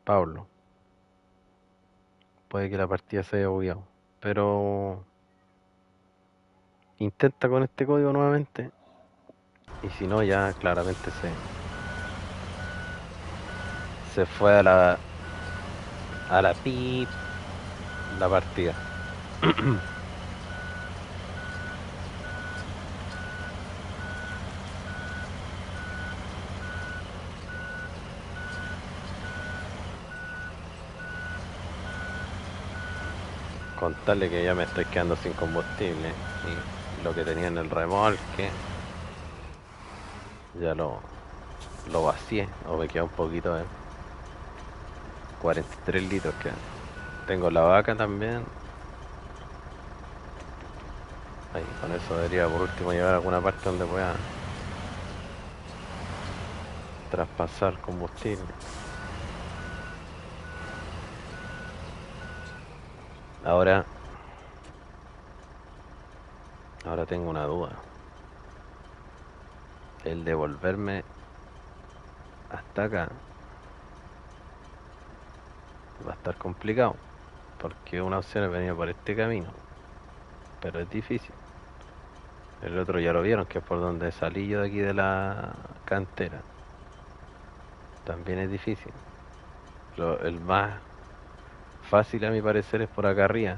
Pablo. Puede que la partida se haya bugueado. Pero intenta con este código nuevamente. Y si no, ya claramente se fue a la pip la partida. Contarle que ya me estoy quedando sin combustible. Y lo que tenía en el remolque ya lo vacié. O me queda un poquito de 43 litros que tengo la vaca también. Ahí, con eso debería por último llegar a alguna parte donde pueda traspasar combustible. Ahora, ahora tengo una duda. El devolverme hasta acá va a estar complicado. Porque una opción es venir por este camino. Pero es difícil. El otro ya lo vieron, que es por donde salí yo de aquí de la cantera. También es difícil. El más fácil a mi parecer es por acá arriba.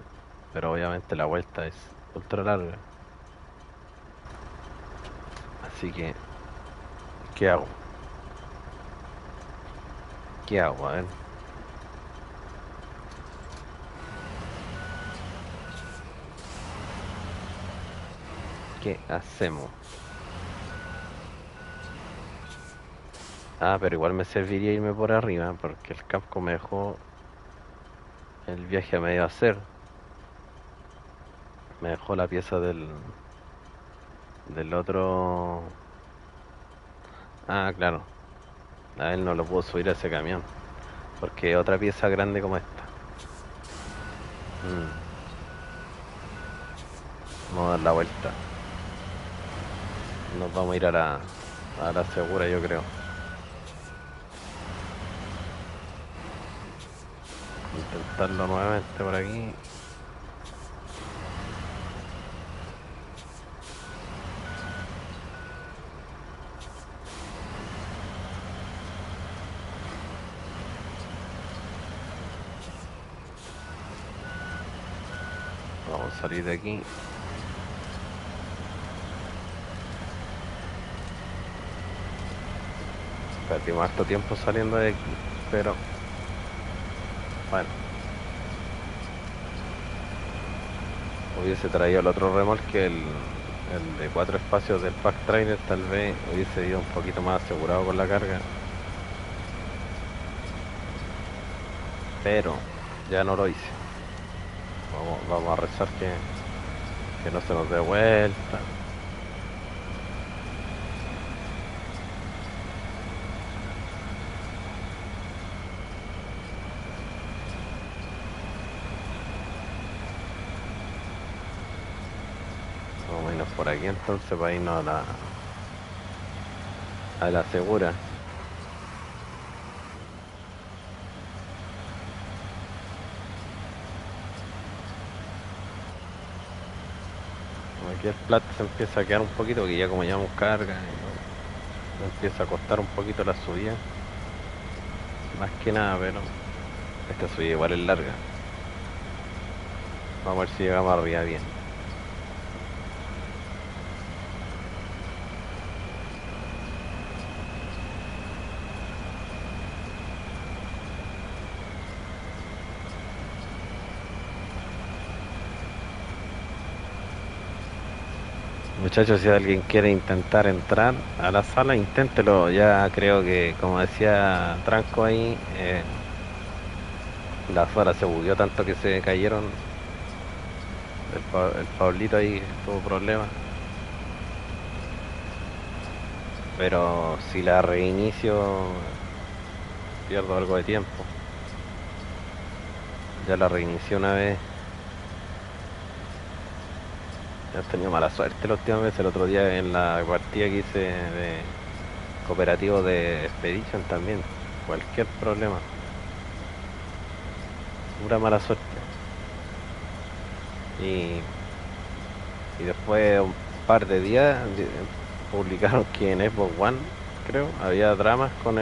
Pero obviamente la vuelta es ultra larga. Así que, ¿qué hago? ¿Qué hago? A ver. ¿Qué hacemos? Ah, pero igual me serviría irme por arriba, porque el Capco me dejó el viaje a medio hacer. Me dejó la pieza del otro. Ah, claro. A él no lo puedo subir a ese camión. Porque otra pieza grande como esta. Mm, Vamos a dar la vuelta. Nos vamos a ir a la segura, yo creo. Intentarlo nuevamente por aquí. Vamos a salir de aquí. Perdimos harto tiempo saliendo de aquí, pero bueno, hubiese traído el otro remolque, el de 4 espacios del Pack Trailer, tal vez hubiese ido un poquito más asegurado con la carga, pero ya no lo hice. Vamos a rezar que no se nos dé vuelta. Vamos a irnos por aquí entonces para irnos a la segura. Aquí el plat se empieza a quedar un poquito, porque ya como llevamos carga, me empieza a costar un poquito la subida. Más que nada, pero esta subida igual es larga. Vamos a ver si llegamos arriba bien. Muchachos, si alguien quiere intentar entrar a la sala, inténtelo. Ya creo que, como decía Tranco ahí, la sala se bugueó tanto que se cayeron. El Pablito ahí tuvo problemas. Pero si la reinicio, pierdo algo de tiempo. Ya la reinicié una vez. Ya he tenido mala suerte la última vez. El otro día en la partida que hice de cooperativo de Expedition también. Cualquier problema. Pura mala suerte. Y, y después de un par de días publicaron que en Xbox One, creo, había dramas con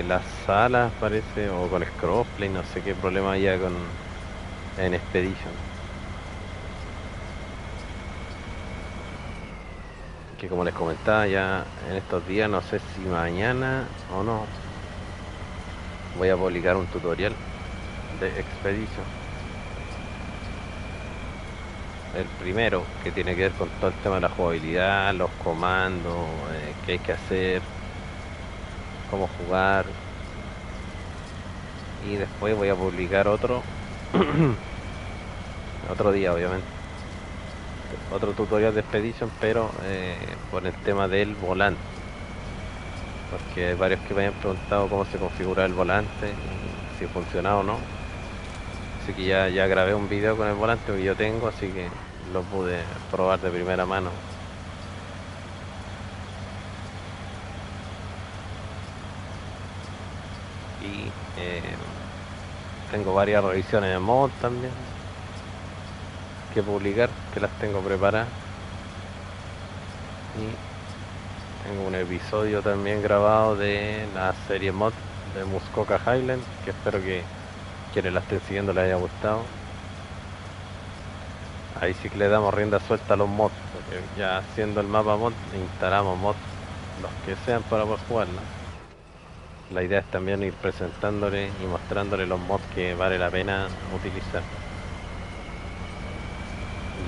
las salas, parece, o con el crossplay, no sé qué problema había en Expedition. Que como les comentaba ya en estos días, no sé si mañana o no, voy a publicar un tutorial de Expedition. El primero, que tiene que ver con todo el tema de la jugabilidad, los comandos, qué hay que hacer, cómo jugar. Y después voy a publicar otro, otro día obviamente, otro tutorial de Expedition, pero por el tema del volante. Porque hay varios que me habían preguntado cómo se configura el volante, y si funciona o no. Así que ya grabé un video con el volante que yo tengo, así que lo pude probar de primera mano. Y tengo varias revisiones de mod también que publicar, que las tengo preparadas. Y tengo un episodio también grabado de la serie mod de Muskoka Highland, que espero que quienes la estén siguiendo les haya gustado. Ahí sí que le damos rienda suelta a los mods, porque ya haciendo el mapa mod, instalamos mods, los que sean para poder jugarla. La idea es también ir presentándole y mostrándole los mods que vale la pena utilizar.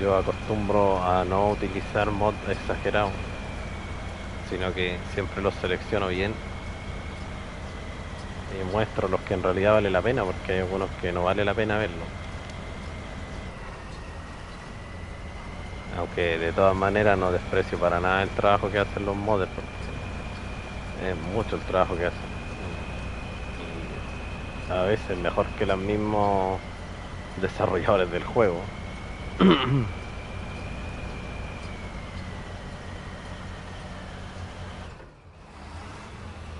Yo acostumbro a no utilizar mods exagerados, sino que siempre los selecciono bien y muestro los que en realidad vale la pena, porque hay algunos que no vale la pena verlo. Aunque de todas maneras no desprecio para nada el trabajo que hacen los modders, porque es mucho el trabajo que hacen. Y a veces mejor que los mismos desarrolladores del juego.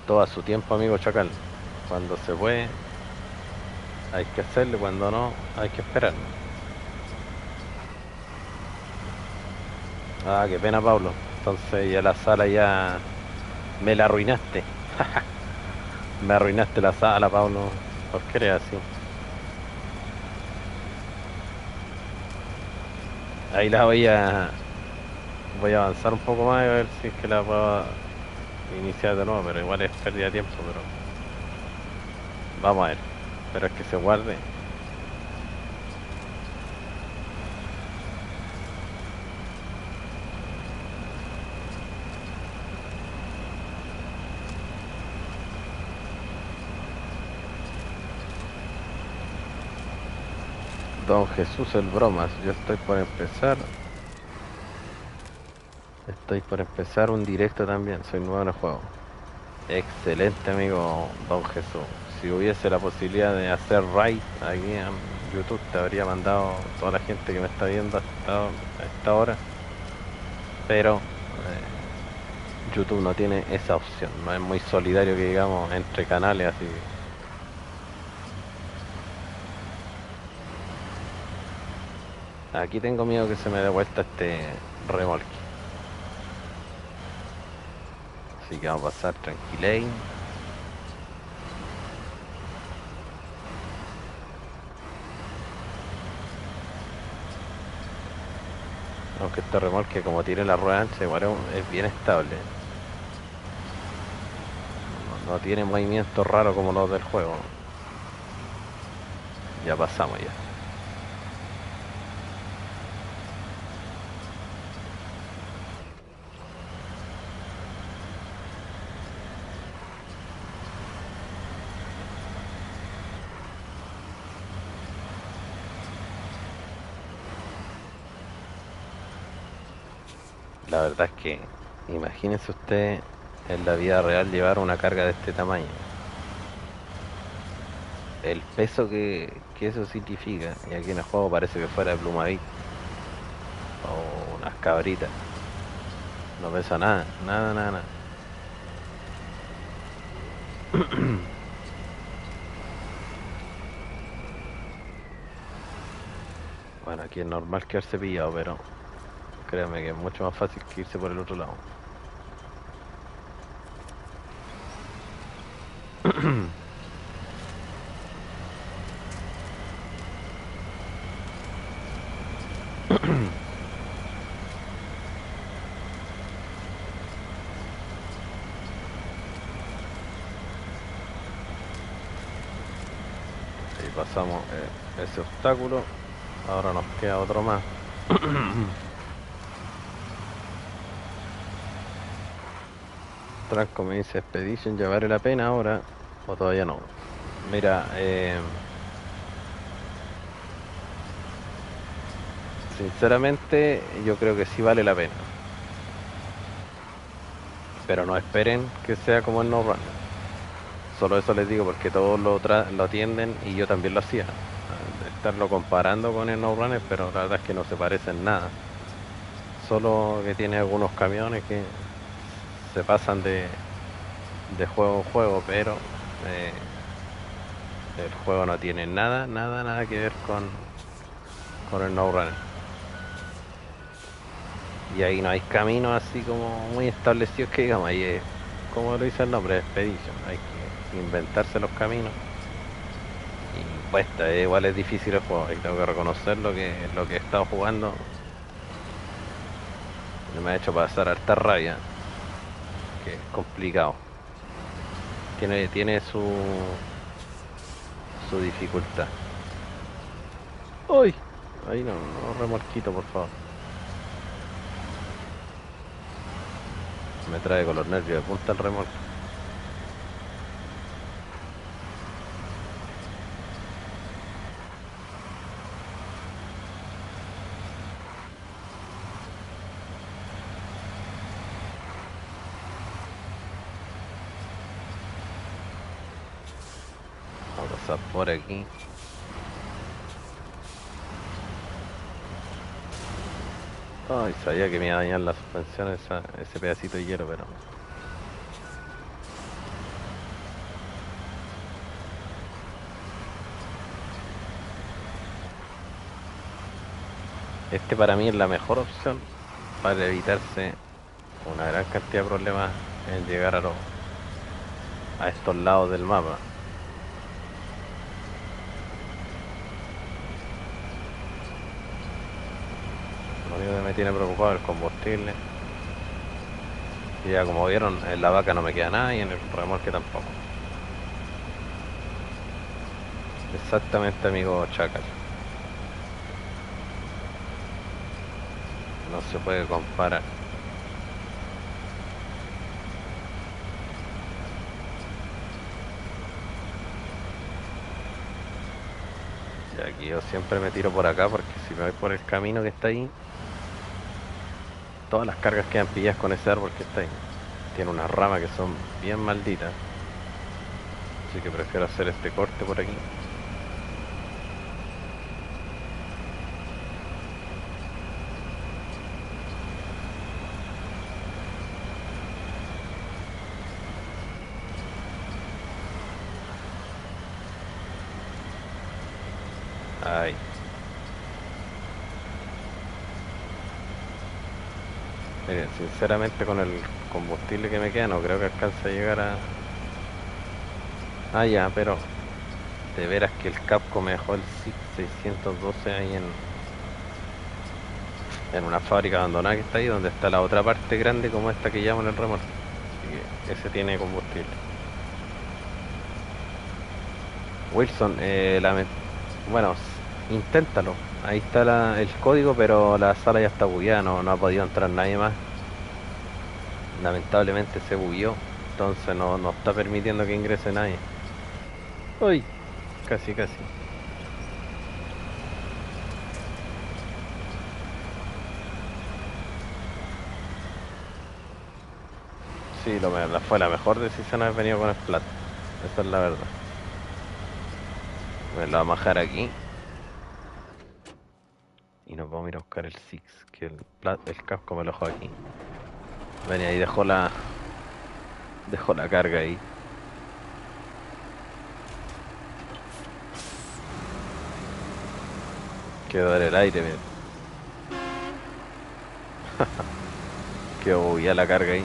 Todo a su tiempo, amigo Chacal. Cuando se puede, hay que hacerlo, cuando no, hay que esperar. Ah, qué pena, Pablo. Entonces ya la sala ya me la arruinaste. Me arruinaste la sala, Pablo. ¿Por qué eres así? Ahí voy a avanzar un poco más y a ver si es que la puedo iniciar de nuevo, pero igual es pérdida de tiempo, pero vamos a ver. Pero es que se guarde. Don Jesús el Bromas, yo estoy por empezar un directo también, soy nuevo en el juego. Excelente amigo Don Jesús. Si hubiese la posibilidad de hacer raid aquí en YouTube, te habría mandado toda la gente que me está viendo a esta hora, pero YouTube no tiene esa opción, no es muy solidario que digamos entre canales, así que aquí tengo miedo que se me dé vuelta este remolque. Así que vamos a pasar tranquilane. Aunque este remolque como tiene la rueda ancha, igual es bien estable. No tiene movimientos raros como los del juego. Ya pasamos ya. La verdad es que imagínese usted en la vida real llevar una carga de este tamaño. El peso que eso significa. Y aquí en el juego parece que fuera de Plumavit o unas cabritas. No pesa nada, nada, nada, nada. Bueno, aquí es normal quedarse pillado, pero créame que es mucho más fácil que irse por el otro lado. Ahí pasamos ese obstáculo. Ahora nos queda otro más. Tranco me dice Expedition, ¿ya vale la pena ahora o todavía no? Mira, sinceramente yo creo que sí vale la pena. Pero no esperen que sea como el No Run. Solo eso les digo porque todos lo atienden y yo también lo hacía. Estarlo comparando con el No Runner, pero la verdad es que no se parecen nada. Solo que tiene algunos camiones que se pasan de juego en juego, pero eh, el juego no tiene nada, nada, nada que ver con el No Runner. Y ahí no hay caminos así como muy establecidos que digamos, ahí es, como lo dice el nombre, Expedition. Hay que inventarse los caminos. Y cuesta, igual es difícil el juego, y tengo que reconocer lo que he estado jugando me ha hecho pasar harta rabia, que es complicado. Tiene su dificultad. ¡Uy! Ahí no, no remolquito, por favor. Me trae con los nervios de punta el remolque. Vamos a pasar por aquí. Ay, sabía que me iba a dañar la suspensión ese pedacito de hielo, pero este para mí es la mejor opción para evitarse una gran cantidad de problemas en llegar a estos lados del mapa. tiene preocupado el combustible. Y ya como vieron, en la vaca no me queda nada y en el remolque tampoco. Exactamente, amigo Chacal. No se puede comparar. Y aquí yo siempre me tiro por acá porque si me voy por el camino que está ahí, todas las cargas quedan pilladas con ese árbol que está ahí. Tiene unas ramas que son bien malditas. Así que prefiero hacer este corte por aquí. Ahí. Miren, sinceramente con el combustible que me queda no creo que alcance a llegar a... Ah, ya, pero de veras que el Capco me dejó el SIG 612 ahí en una fábrica abandonada que está ahí, donde está la otra parte grande como esta que llaman el remolque. Así que ese tiene combustible. Wilson, bueno, inténtalo. Ahí está el código, pero la sala ya está bugueada, no ha podido entrar nadie más. Lamentablemente se bugueó, entonces no está permitiendo que ingrese nadie. Uy, casi, casi. Sí, fue la mejor decisión haber venido con el Splat. Esa es la verdad. Me lo vamos a bajar aquí. Y nos vamos a ir a buscar el Six, que el casco me lo dejó aquí. Venía ahí, dejó la carga ahí. Quedó en el aire, miren. Quedó ya la carga ahí.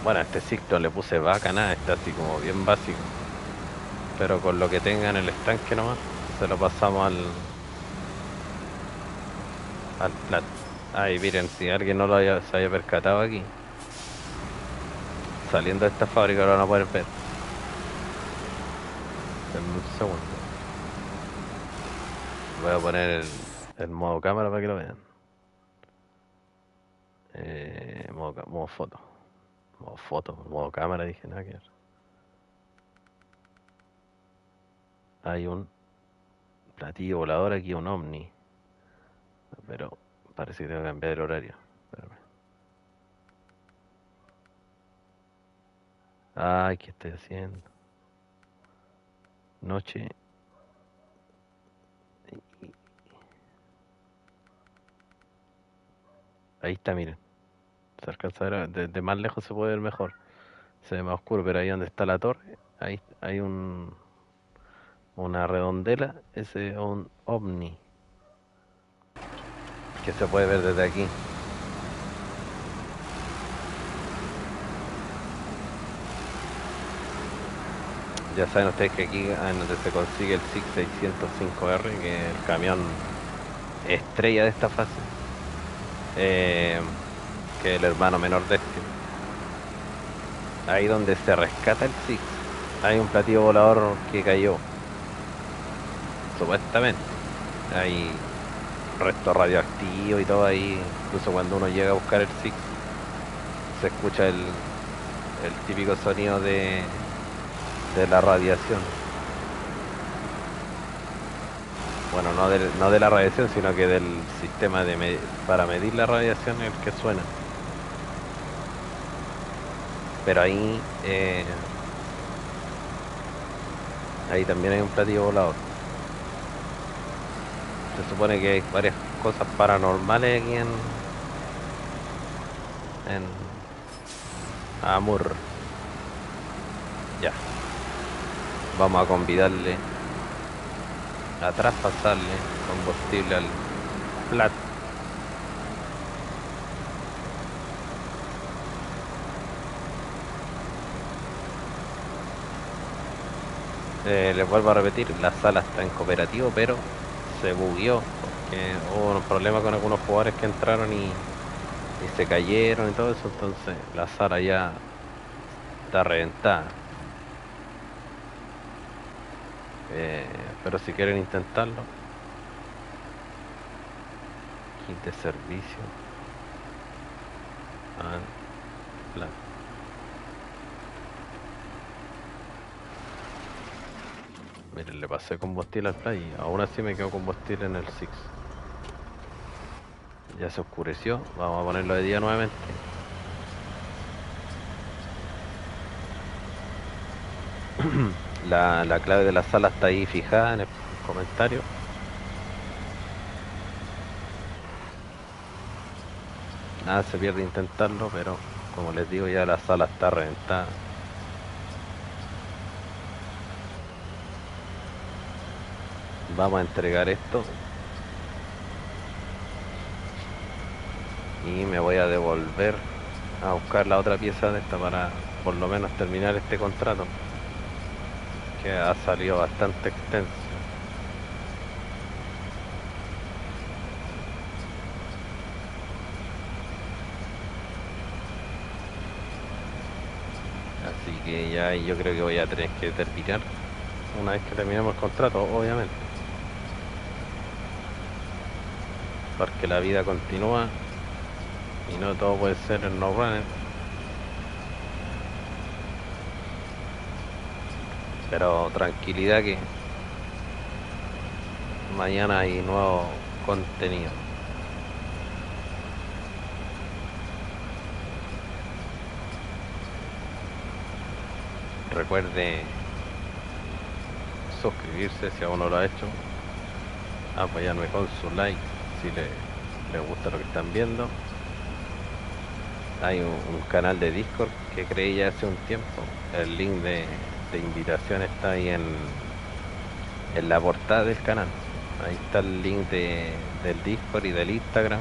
Bueno, a este Sicto le puse vaca, nada, está así como bien básico. Pero con lo que tenga en el estanque nomás, se lo pasamos al plat. Ahí miren, si alguien no se haya percatado aquí, saliendo de esta fábrica lo van a poder ver. Denme un segundo. Voy a poner el modo cámara para que lo vean. Modo foto. Modo cámara, dije nada que ver. Hay un platillo volador aquí, un ovni. Pero parece que tengo que cambiar el horario. Espérame. Ay, ¿qué estoy haciendo? Noche. Ahí está, miren. Se alcanza a ver, desde más lejos se puede ver mejor. Se ve más oscuro, pero ahí donde está la torre, ahí hay una redondela, ese es un ovni, que se puede ver desde aquí. Ya saben ustedes que aquí es donde se consigue el SIG 605R, que es el camión estrella de esta fase, que es el hermano menor de este. Ahí donde se rescata el SIG, hay un platillo volador que cayó, supuestamente. Hay restos radioactivos y todo ahí, incluso cuando uno llega a buscar el SIG, se escucha el típico sonido de la radiación. Bueno, no de la radiación, sino que del sistema para medir la radiación es el que suena. Pero ahí también hay un platillo volador. Se supone que hay varias cosas paranormales aquí en Amur. Ya. Vamos a convidarle a traspasarle combustible al Plat. Les vuelvo a repetir, la sala está en cooperativo, pero se bugueó, porque hubo un problema con algunos jugadores que entraron y se cayeron y todo eso, entonces la sala ya está reventada. Pero si quieren intentarlo, kit de servicio. Ah, plan. Miren, le pasé combustible al play y aún así me quedó combustible en el Six. Ya se oscureció, vamos a ponerlo de día nuevamente. La clave de la sala está ahí fijada en el comentario. Nada se pierde intentarlo, pero como les digo, ya la sala está reventada. Vamos a entregar esto y me voy a devolver a buscar la otra pieza de esta para por lo menos terminar este contrato, que ha salido bastante extenso. Así que ya yo creo que voy a tener que terminar una vez que terminemos el contrato, obviamente, porque la vida continúa y no todo puede ser el no runner. Pero tranquilidad que mañana hay nuevo contenido. Recuerde suscribirse si aún no lo ha hecho, apoyarme con su like si le gusta lo que están viendo. Hay un canal de Discord que creé ya hace un tiempo. El link de invitación está ahí en la portada del canal. Ahí está el link del Discord y del Instagram.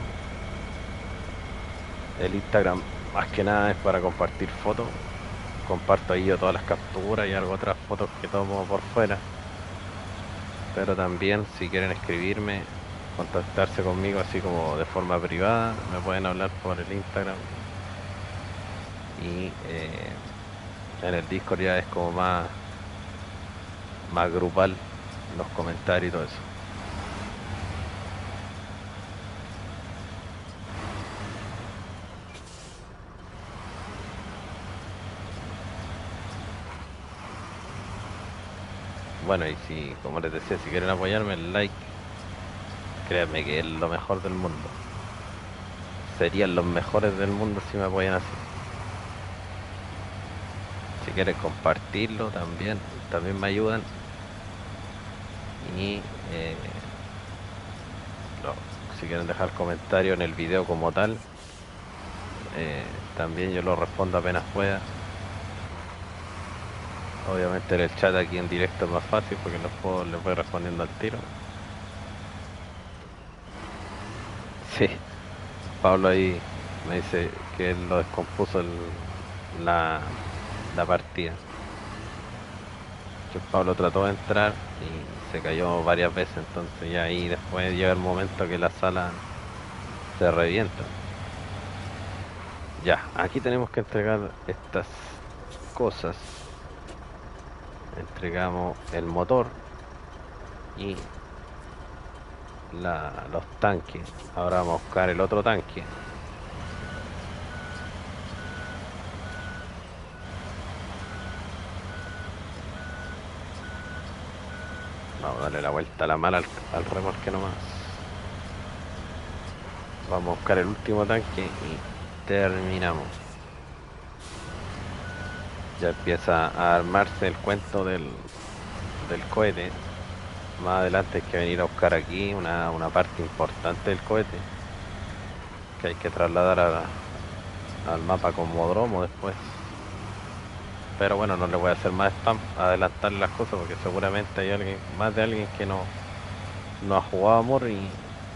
El Instagram más que nada es para compartir fotos. Comparto ahí yo todas las capturas y algo otras fotos que tomo por fuera. Pero también si quieren escribirme, contactarse conmigo así como de forma privada, me pueden hablar por el Instagram. Y en el Discord ya es como más grupal los comentarios y todo eso. Bueno, y si, como les decía, si quieren apoyarme, el like, créanme que es lo mejor del mundo. Serían los mejores del mundo si me apoyan así. Si quieren compartirlo también me ayudan. Y no, si quieren dejar comentarios en el video como tal, también yo lo respondo apenas pueda. Obviamente en el chat aquí en directo es más fácil porque les voy respondiendo al tiro. Sí, Pablo ahí me dice que él lo descompuso la, la partida. Que Pablo trató de entrar y se cayó varias veces, entonces ya ahí después llega el momento que la sala se revienta. Ya, aquí tenemos que entregar estas cosas. Entregamos el motor y los tanques. Ahora vamos a buscar el otro tanque. Vamos a darle la vuelta a la mala al remolque nomás. Vamos a buscar el último tanque y terminamos. Ya empieza a armarse el cuento del cohete. Más adelante hay que venir a buscar aquí una parte importante del cohete que hay que trasladar al mapa Cosmodromo después. Pero bueno, no le voy a hacer más spam, adelantarle las cosas porque seguramente hay más de alguien que no ha jugado Amor y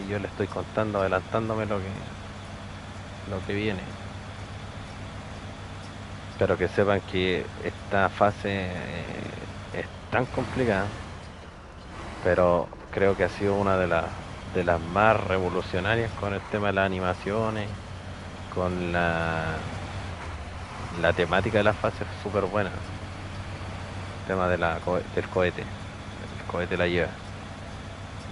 yo le estoy contando, adelantándome lo que viene. Pero que sepan que esta fase es tan complicada, pero creo que ha sido una de las más revolucionarias con el tema de las animaciones, con la temática de la fase es súper buena. El tema de del cohete, el cohete la lleva.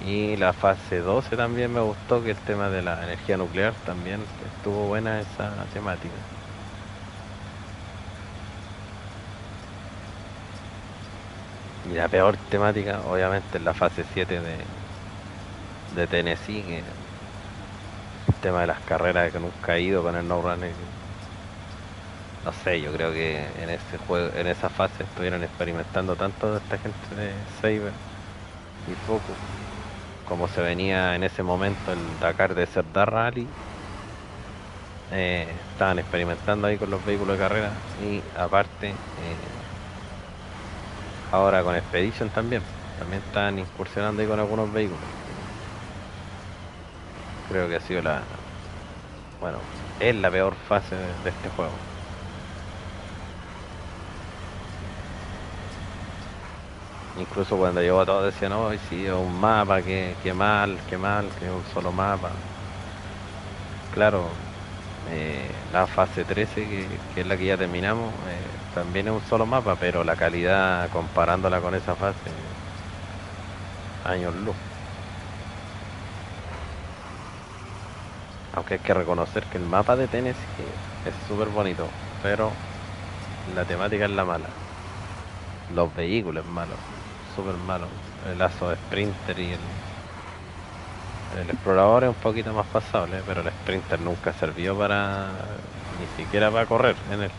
Y la fase 12 también me gustó, que el tema de la energía nuclear también estuvo buena esa temática. Y la peor temática, obviamente, es la fase 7 de Tennessee, que el tema de las carreras que nunca he ido con el No Runner. No sé, yo creo que en ese juego, en esa fase estuvieron experimentando tanto esta gente de Saber y poco. Como se venía en ese momento el Dakar de Serdar Rally, estaban experimentando ahí con los vehículos de carrera y aparte ahora con Expedition también están incursionando ahí con algunos vehículos. Creo que ha sido bueno, es la peor fase de este juego. Incluso cuando llegó a todos decían, no, sí, es un mapa, qué mal, que es un solo mapa. Claro, la fase 13, que es la que ya terminamos, también es un solo mapa, pero la calidad comparándola con esa fase, años luz. Aunque hay que reconocer que el mapa de Tennessee es súper bonito, pero la temática es la mala. Los vehículos malos, súper malos. El Aso de Sprinter y el Explorador es un poquito más pasable, pero el Sprinter nunca sirvió para, ni siquiera para correr en él.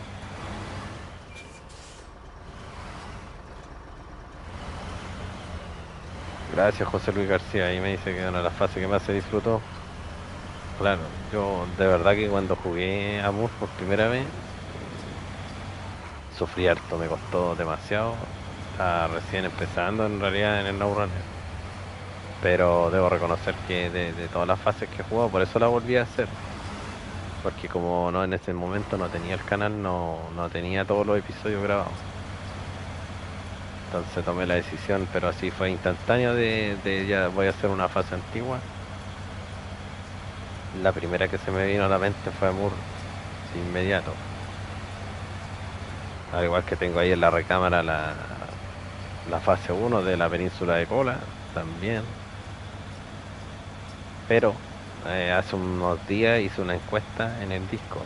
Gracias, José Luis García. Ahí me dice que una de las fases que más se disfrutó. Claro, yo de verdad que cuando jugué a Mus por primera vez, sufrí harto, me costó demasiado. Estaba recién empezando en realidad en el No Runner. Pero debo reconocer que de todas las fases que he jugado, por eso la volví a hacer. Porque como no en ese momento no tenía el canal, no tenía todos los episodios grabados. Entonces tomé la decisión, pero así fue instantáneo de ya voy a hacer una fase antigua. La primera que se me vino a la mente fue Amur, de inmediato. Al igual que tengo ahí en la recámara la fase uno de la península de Kola, también. Pero hace unos días hice una encuesta en el disco.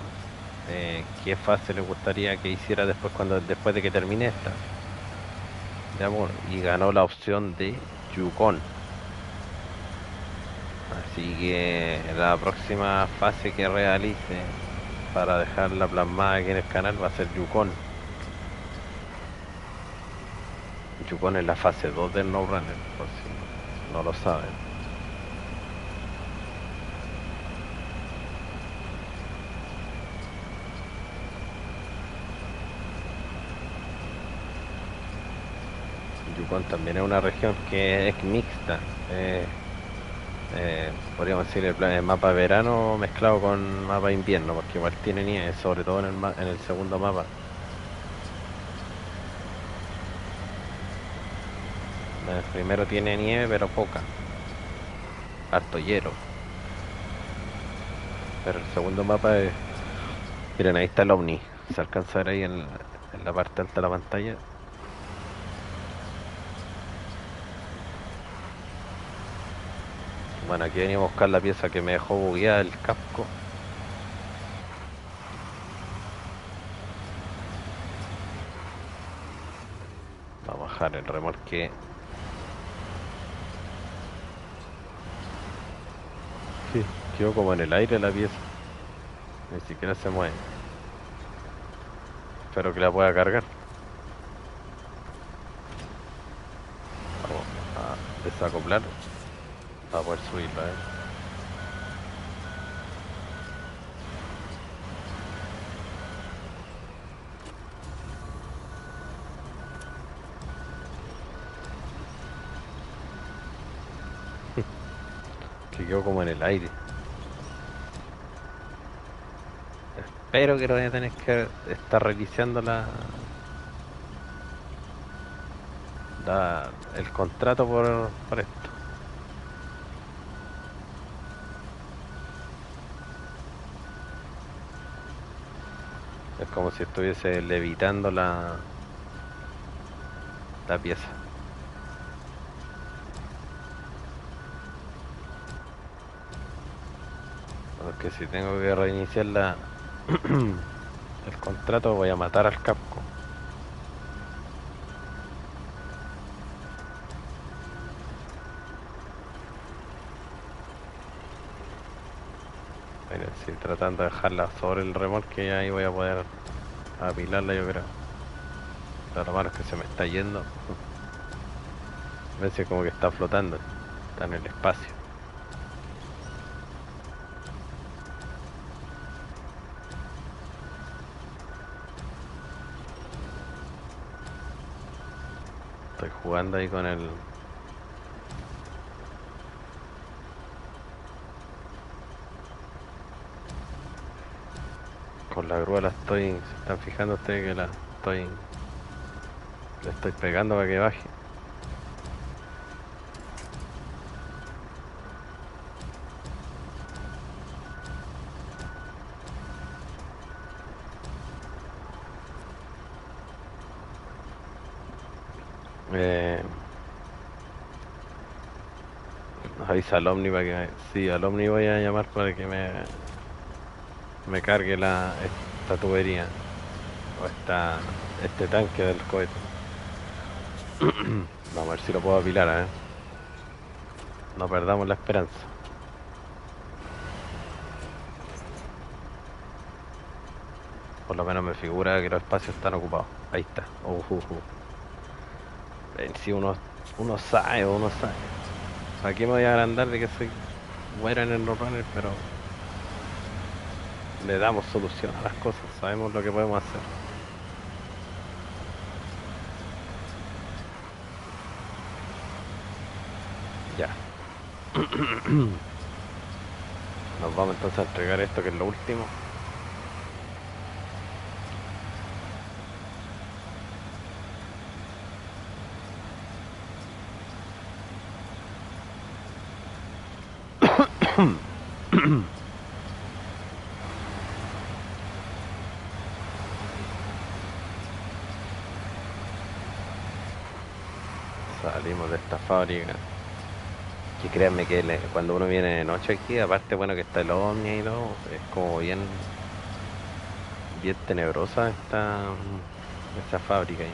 ¿Qué fase le gustaría que hiciera después de que termine esta? De Amur. Y ganó la opción de Yukon. Así que la próxima fase que realice para dejarla plasmada aquí en el canal va a ser Yukon. Yukon es la fase 2 del No Runner, por si no lo saben. Yukon también es una región que es mixta. Podríamos decir el mapa de verano mezclado con mapa de invierno, porque igual tiene nieve, sobre todo en el segundo mapa. El primero tiene nieve, pero poca, harto hielo. Pero el segundo mapa es... Miren, ahí está el OVNI. Se alcanza a ver ahí en la parte alta de la pantalla. Bueno, aquí venía a buscar la pieza que me dejó bugueada el casco. Vamos a bajar el remolque. Sí, quedó como en el aire la pieza. Ni siquiera se mueve. Espero que la pueda cargar. Vamos a desacoplar para poder subirla. Que quedó como en el aire. Espero que no vaya a tener que estar reiniciando el contrato por esto. Es como si estuviese levitando la pieza. Porque si tengo que reiniciar el contrato voy a matar al Capcom. Mira, si tratando de dejarla sobre el remolque y ahí voy a poder apilarla yo creo. Pero lo malo es que se me está yendo. A veces como que está flotando. Está en el espacio. Estoy jugando ahí con la grúa la estoy, se están fijando ustedes que le estoy pegando para que baje. Eh, avisa al Omni para sí, al Omni voy a llamar para que me cargue esta tubería o este tanque del cohete. Vamos a ver si lo puedo apilar, no perdamos la esperanza. Por lo menos me figura que los espacios están ocupados. Ahí está. En sí uno sabe. Aquí me voy a agrandar de que soy bueno en el runner, pero le damos solución a las cosas. Sabemos lo que podemos hacer. Ya. Nos vamos entonces a entregar esto que es lo último. Salimos de esta fábrica. Y créanme que cuando uno viene de noche aquí, aparte bueno que está el ovni y todo, es como bien tenebrosa esta fábrica ahí.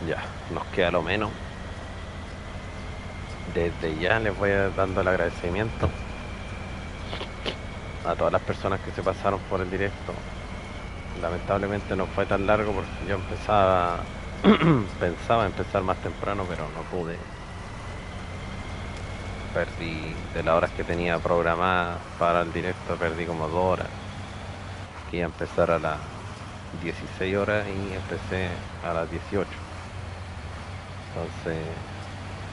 Ya, nos queda lo menos. Desde ya les voy dando el agradecimiento a todas las personas que se pasaron por el directo. Lamentablemente no fue tan largo porque yo pensaba empezar más temprano, pero no pude. Perdí de las horas que tenía programadas para el directo, perdí como 2 horas. Que iba a empezar a las 16 horas y empecé a las 18. Entonces,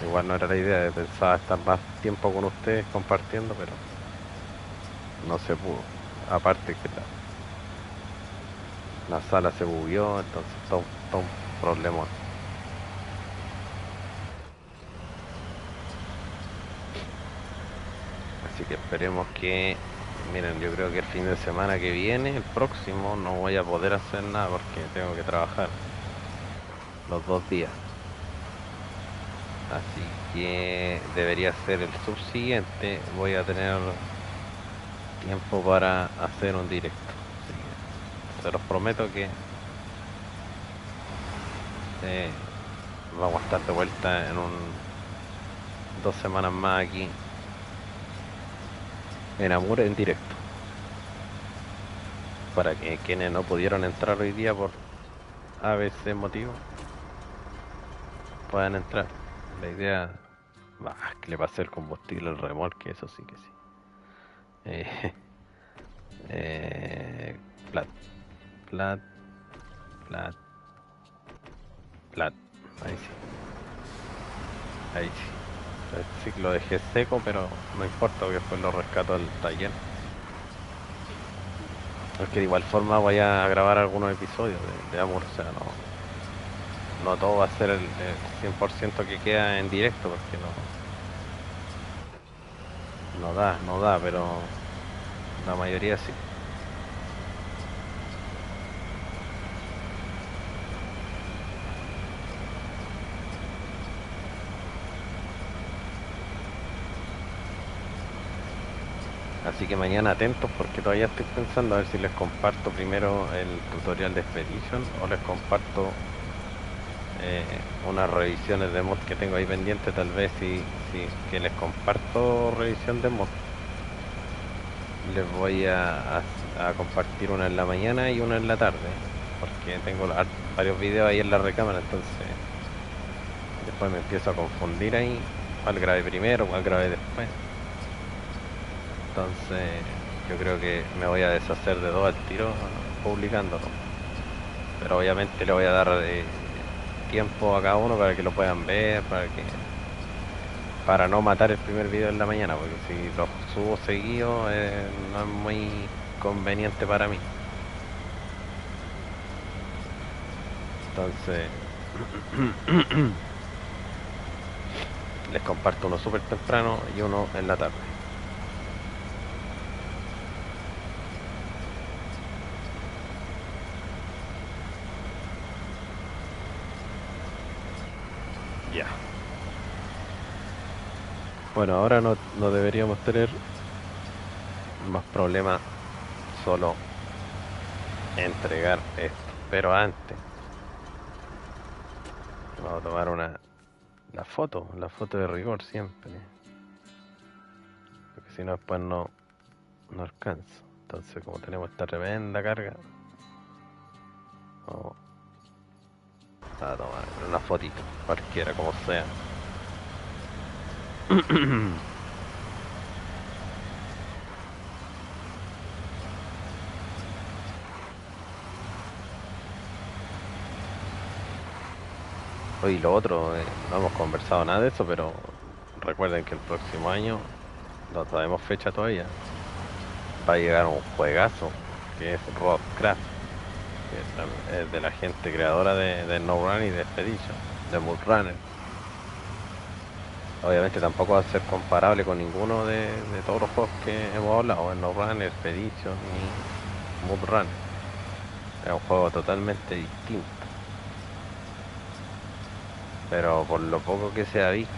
igual no era la idea, pensaba estar más tiempo con ustedes compartiendo, pero no se pudo. Aparte que la sala se bugueó, entonces todo un problemón. Así que esperemos que, miren, yo creo que el fin de semana que viene, el próximo, no voy a poder hacer nada porque tengo que trabajar los 2 días. Así que debería ser el subsiguiente, voy a tener tiempo para hacer un directo. Así que se los prometo que eh, vamos a estar de vuelta en 2 semanas más aquí en Amur en directo. Para que quienes no pudieron entrar hoy día por ABC motivo puedan entrar. La idea, que le pase el combustible al remolque, eso sí que sí. Eh, eh, plat, plat, plat, plat. Ahí sí, ahí sí. Sí que lo dejé seco, pero no importa porque después lo rescato al taller. Porque de igual forma voy a grabar algunos episodios de Amor, o sea, no todo va a ser el 100% que queda en directo, porque no da, pero la mayoría sí. Así que mañana atentos porque todavía estoy pensando a ver si les comparto primero el tutorial de Expedition o les comparto eh, unas revisiones de mod que tengo ahí pendiente. Tal vez si que les comparto revisión de mod, les voy a compartir una en la mañana y una en la tarde, porque tengo varios videos ahí en la recámara, entonces después me empiezo a confundir ahí, cuál grabé primero, cuál grabé después. Entonces yo creo que me voy a deshacer de dos al tiro publicándolo. Pero obviamente le voy a dar tiempo a cada uno para que lo puedan ver, para no matar el primer video en la mañana, porque si lo subo seguido no es muy conveniente para mí. Entonces les comparto uno súper temprano y uno en la tarde. Ya. Bueno, ahora no deberíamos tener más problemas, solo entregar esto. Pero antes, vamos a tomar la foto de rigor siempre, porque si no después no alcanzo. Entonces como tenemos esta tremenda carga, vamos a tomar una fotito, cualquiera como sea. Hoy lo otro, no hemos conversado nada de eso, pero recuerden que el próximo año, no sabemos fecha todavía, va a llegar un juegazo que es Roadcraft, que es de la gente creadora de No Run y de Expedition, de Mood Runner. Obviamente tampoco va a ser comparable con ninguno de todos los juegos que hemos hablado, el No Run, Expedition ni Mood Runner. Es un juego totalmente distinto, pero por lo poco que se ha visto,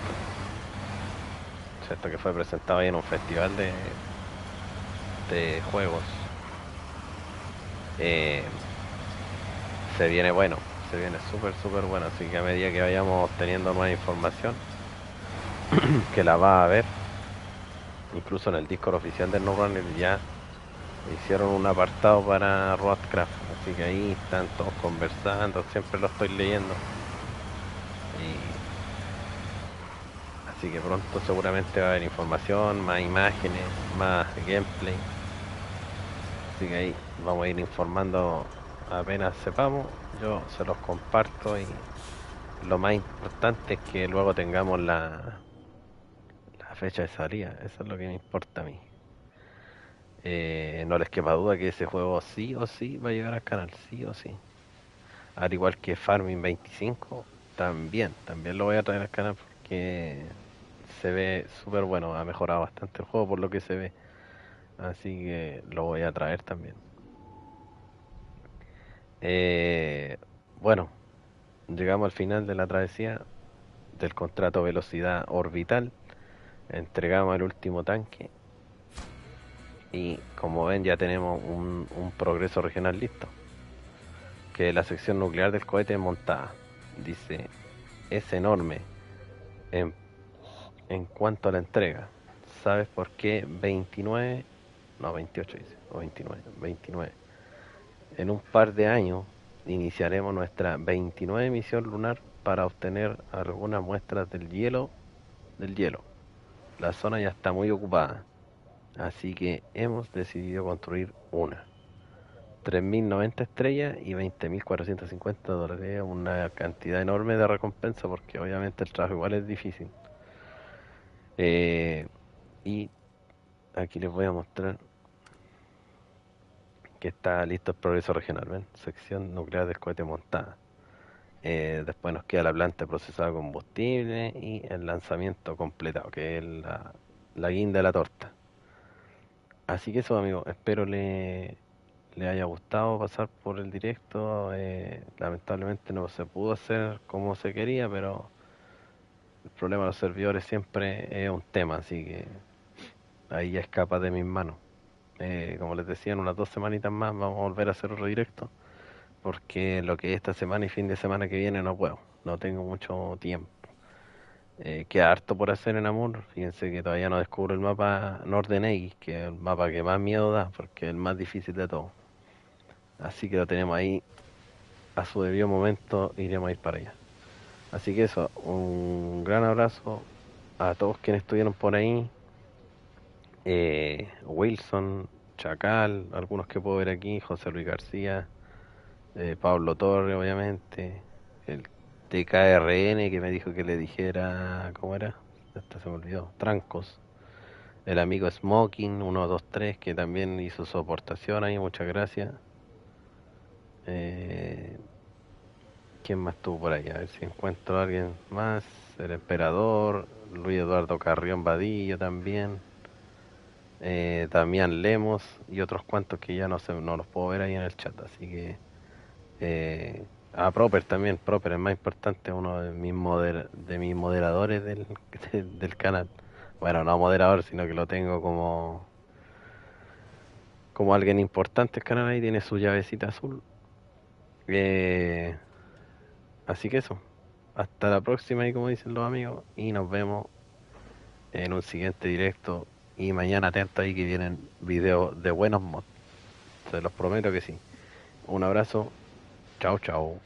¿cierto? Que fue presentado ahí en un festival de juegos, eh, se viene bueno, se viene súper bueno, así que a medida que vayamos teniendo nueva información, que la va a haber, incluso en el Discord oficial de No Runner ya hicieron un apartado para Roadcraft, así que ahí están todos conversando, siempre lo estoy leyendo, y así que pronto seguramente va a haber información, más imágenes, más gameplay, así que ahí vamos a ir informando apenas sepamos, yo se los comparto y lo más importante es que luego tengamos la fecha de salida, eso es lo que me importa a mí. No les quepa duda que ese juego sí o sí va a llegar al canal, sí o sí. Al igual que Farming 25, también lo voy a traer al canal porque se ve súper bueno, ha mejorado bastante el juego por lo que se ve. Así que lo voy a traer también. Eh, bueno, llegamos al final de la travesía del contrato Velocidad Orbital. Entregamos el último tanque y como ven ya tenemos un progreso regional listo, que es la sección nuclear del cohete montada. Dice, es enorme en, en cuanto a la entrega. ¿Sabes por qué 29? No, 28 dice, o 29, 29. En un par de años iniciaremos nuestra 29 misión lunar para obtener algunas muestras del hielo. La zona ya está muy ocupada, así que hemos decidido construir una. 3.090 estrellas y 20.450 dólares. Una cantidad enorme de recompensa porque obviamente el trabajo igual es difícil. Y aquí les voy a mostrar que está listo el progreso regional, ¿ven? Sección nuclear del cohete montada. Después nos queda la planta de procesado de combustible y el lanzamiento completado, que es la guinda de la torta. Así que eso, amigo, espero le haya gustado pasar por el directo. Lamentablemente no se pudo hacer como se quería, pero el problema de los servidores siempre es un tema, así que ahí ya escapa de mis manos. Como les decía, en unas 2 semanitas más vamos a volver a hacer otro directo, porque lo que es esta semana y fin de semana que viene no puedo, no tengo mucho tiempo. Queda harto por hacer en Amur. Fíjense que todavía no descubro el mapa Norden X, que es el mapa que más miedo da, porque es el más difícil de todos. Así que lo tenemos ahí, a su debido momento iremos a ir para allá. Así que eso, un gran abrazo a todos quienes estuvieron por ahí. Wilson, Chacal, algunos que puedo ver aquí, José Luis García, Pablo Torre, obviamente, el TKRN que me dijo que le dijera, ¿cómo era? Hasta se me olvidó, Trancos, el amigo Smoking 123 que también hizo su aportación ahí, muchas gracias. Eh, ¿Quién más estuvo por ahí? A ver si encuentro a alguien más. El emperador, Luis Eduardo Carrión Vadillo también. Damián Lemos y otros cuantos que ya no los puedo ver ahí en el chat. Así que. Proper también. Proper es más importante, uno de mis moderadores del canal. Bueno, no moderador, sino que lo tengo como alguien importante el canal ahí. Tiene su llavecita azul. Eh, Así que eso. Hasta la próxima y como dicen los amigos. Y nos vemos en un siguiente directo. Y mañana atento ahí que vienen videos de buenos mods. Se los prometo que sí. Un abrazo. Chao, chao.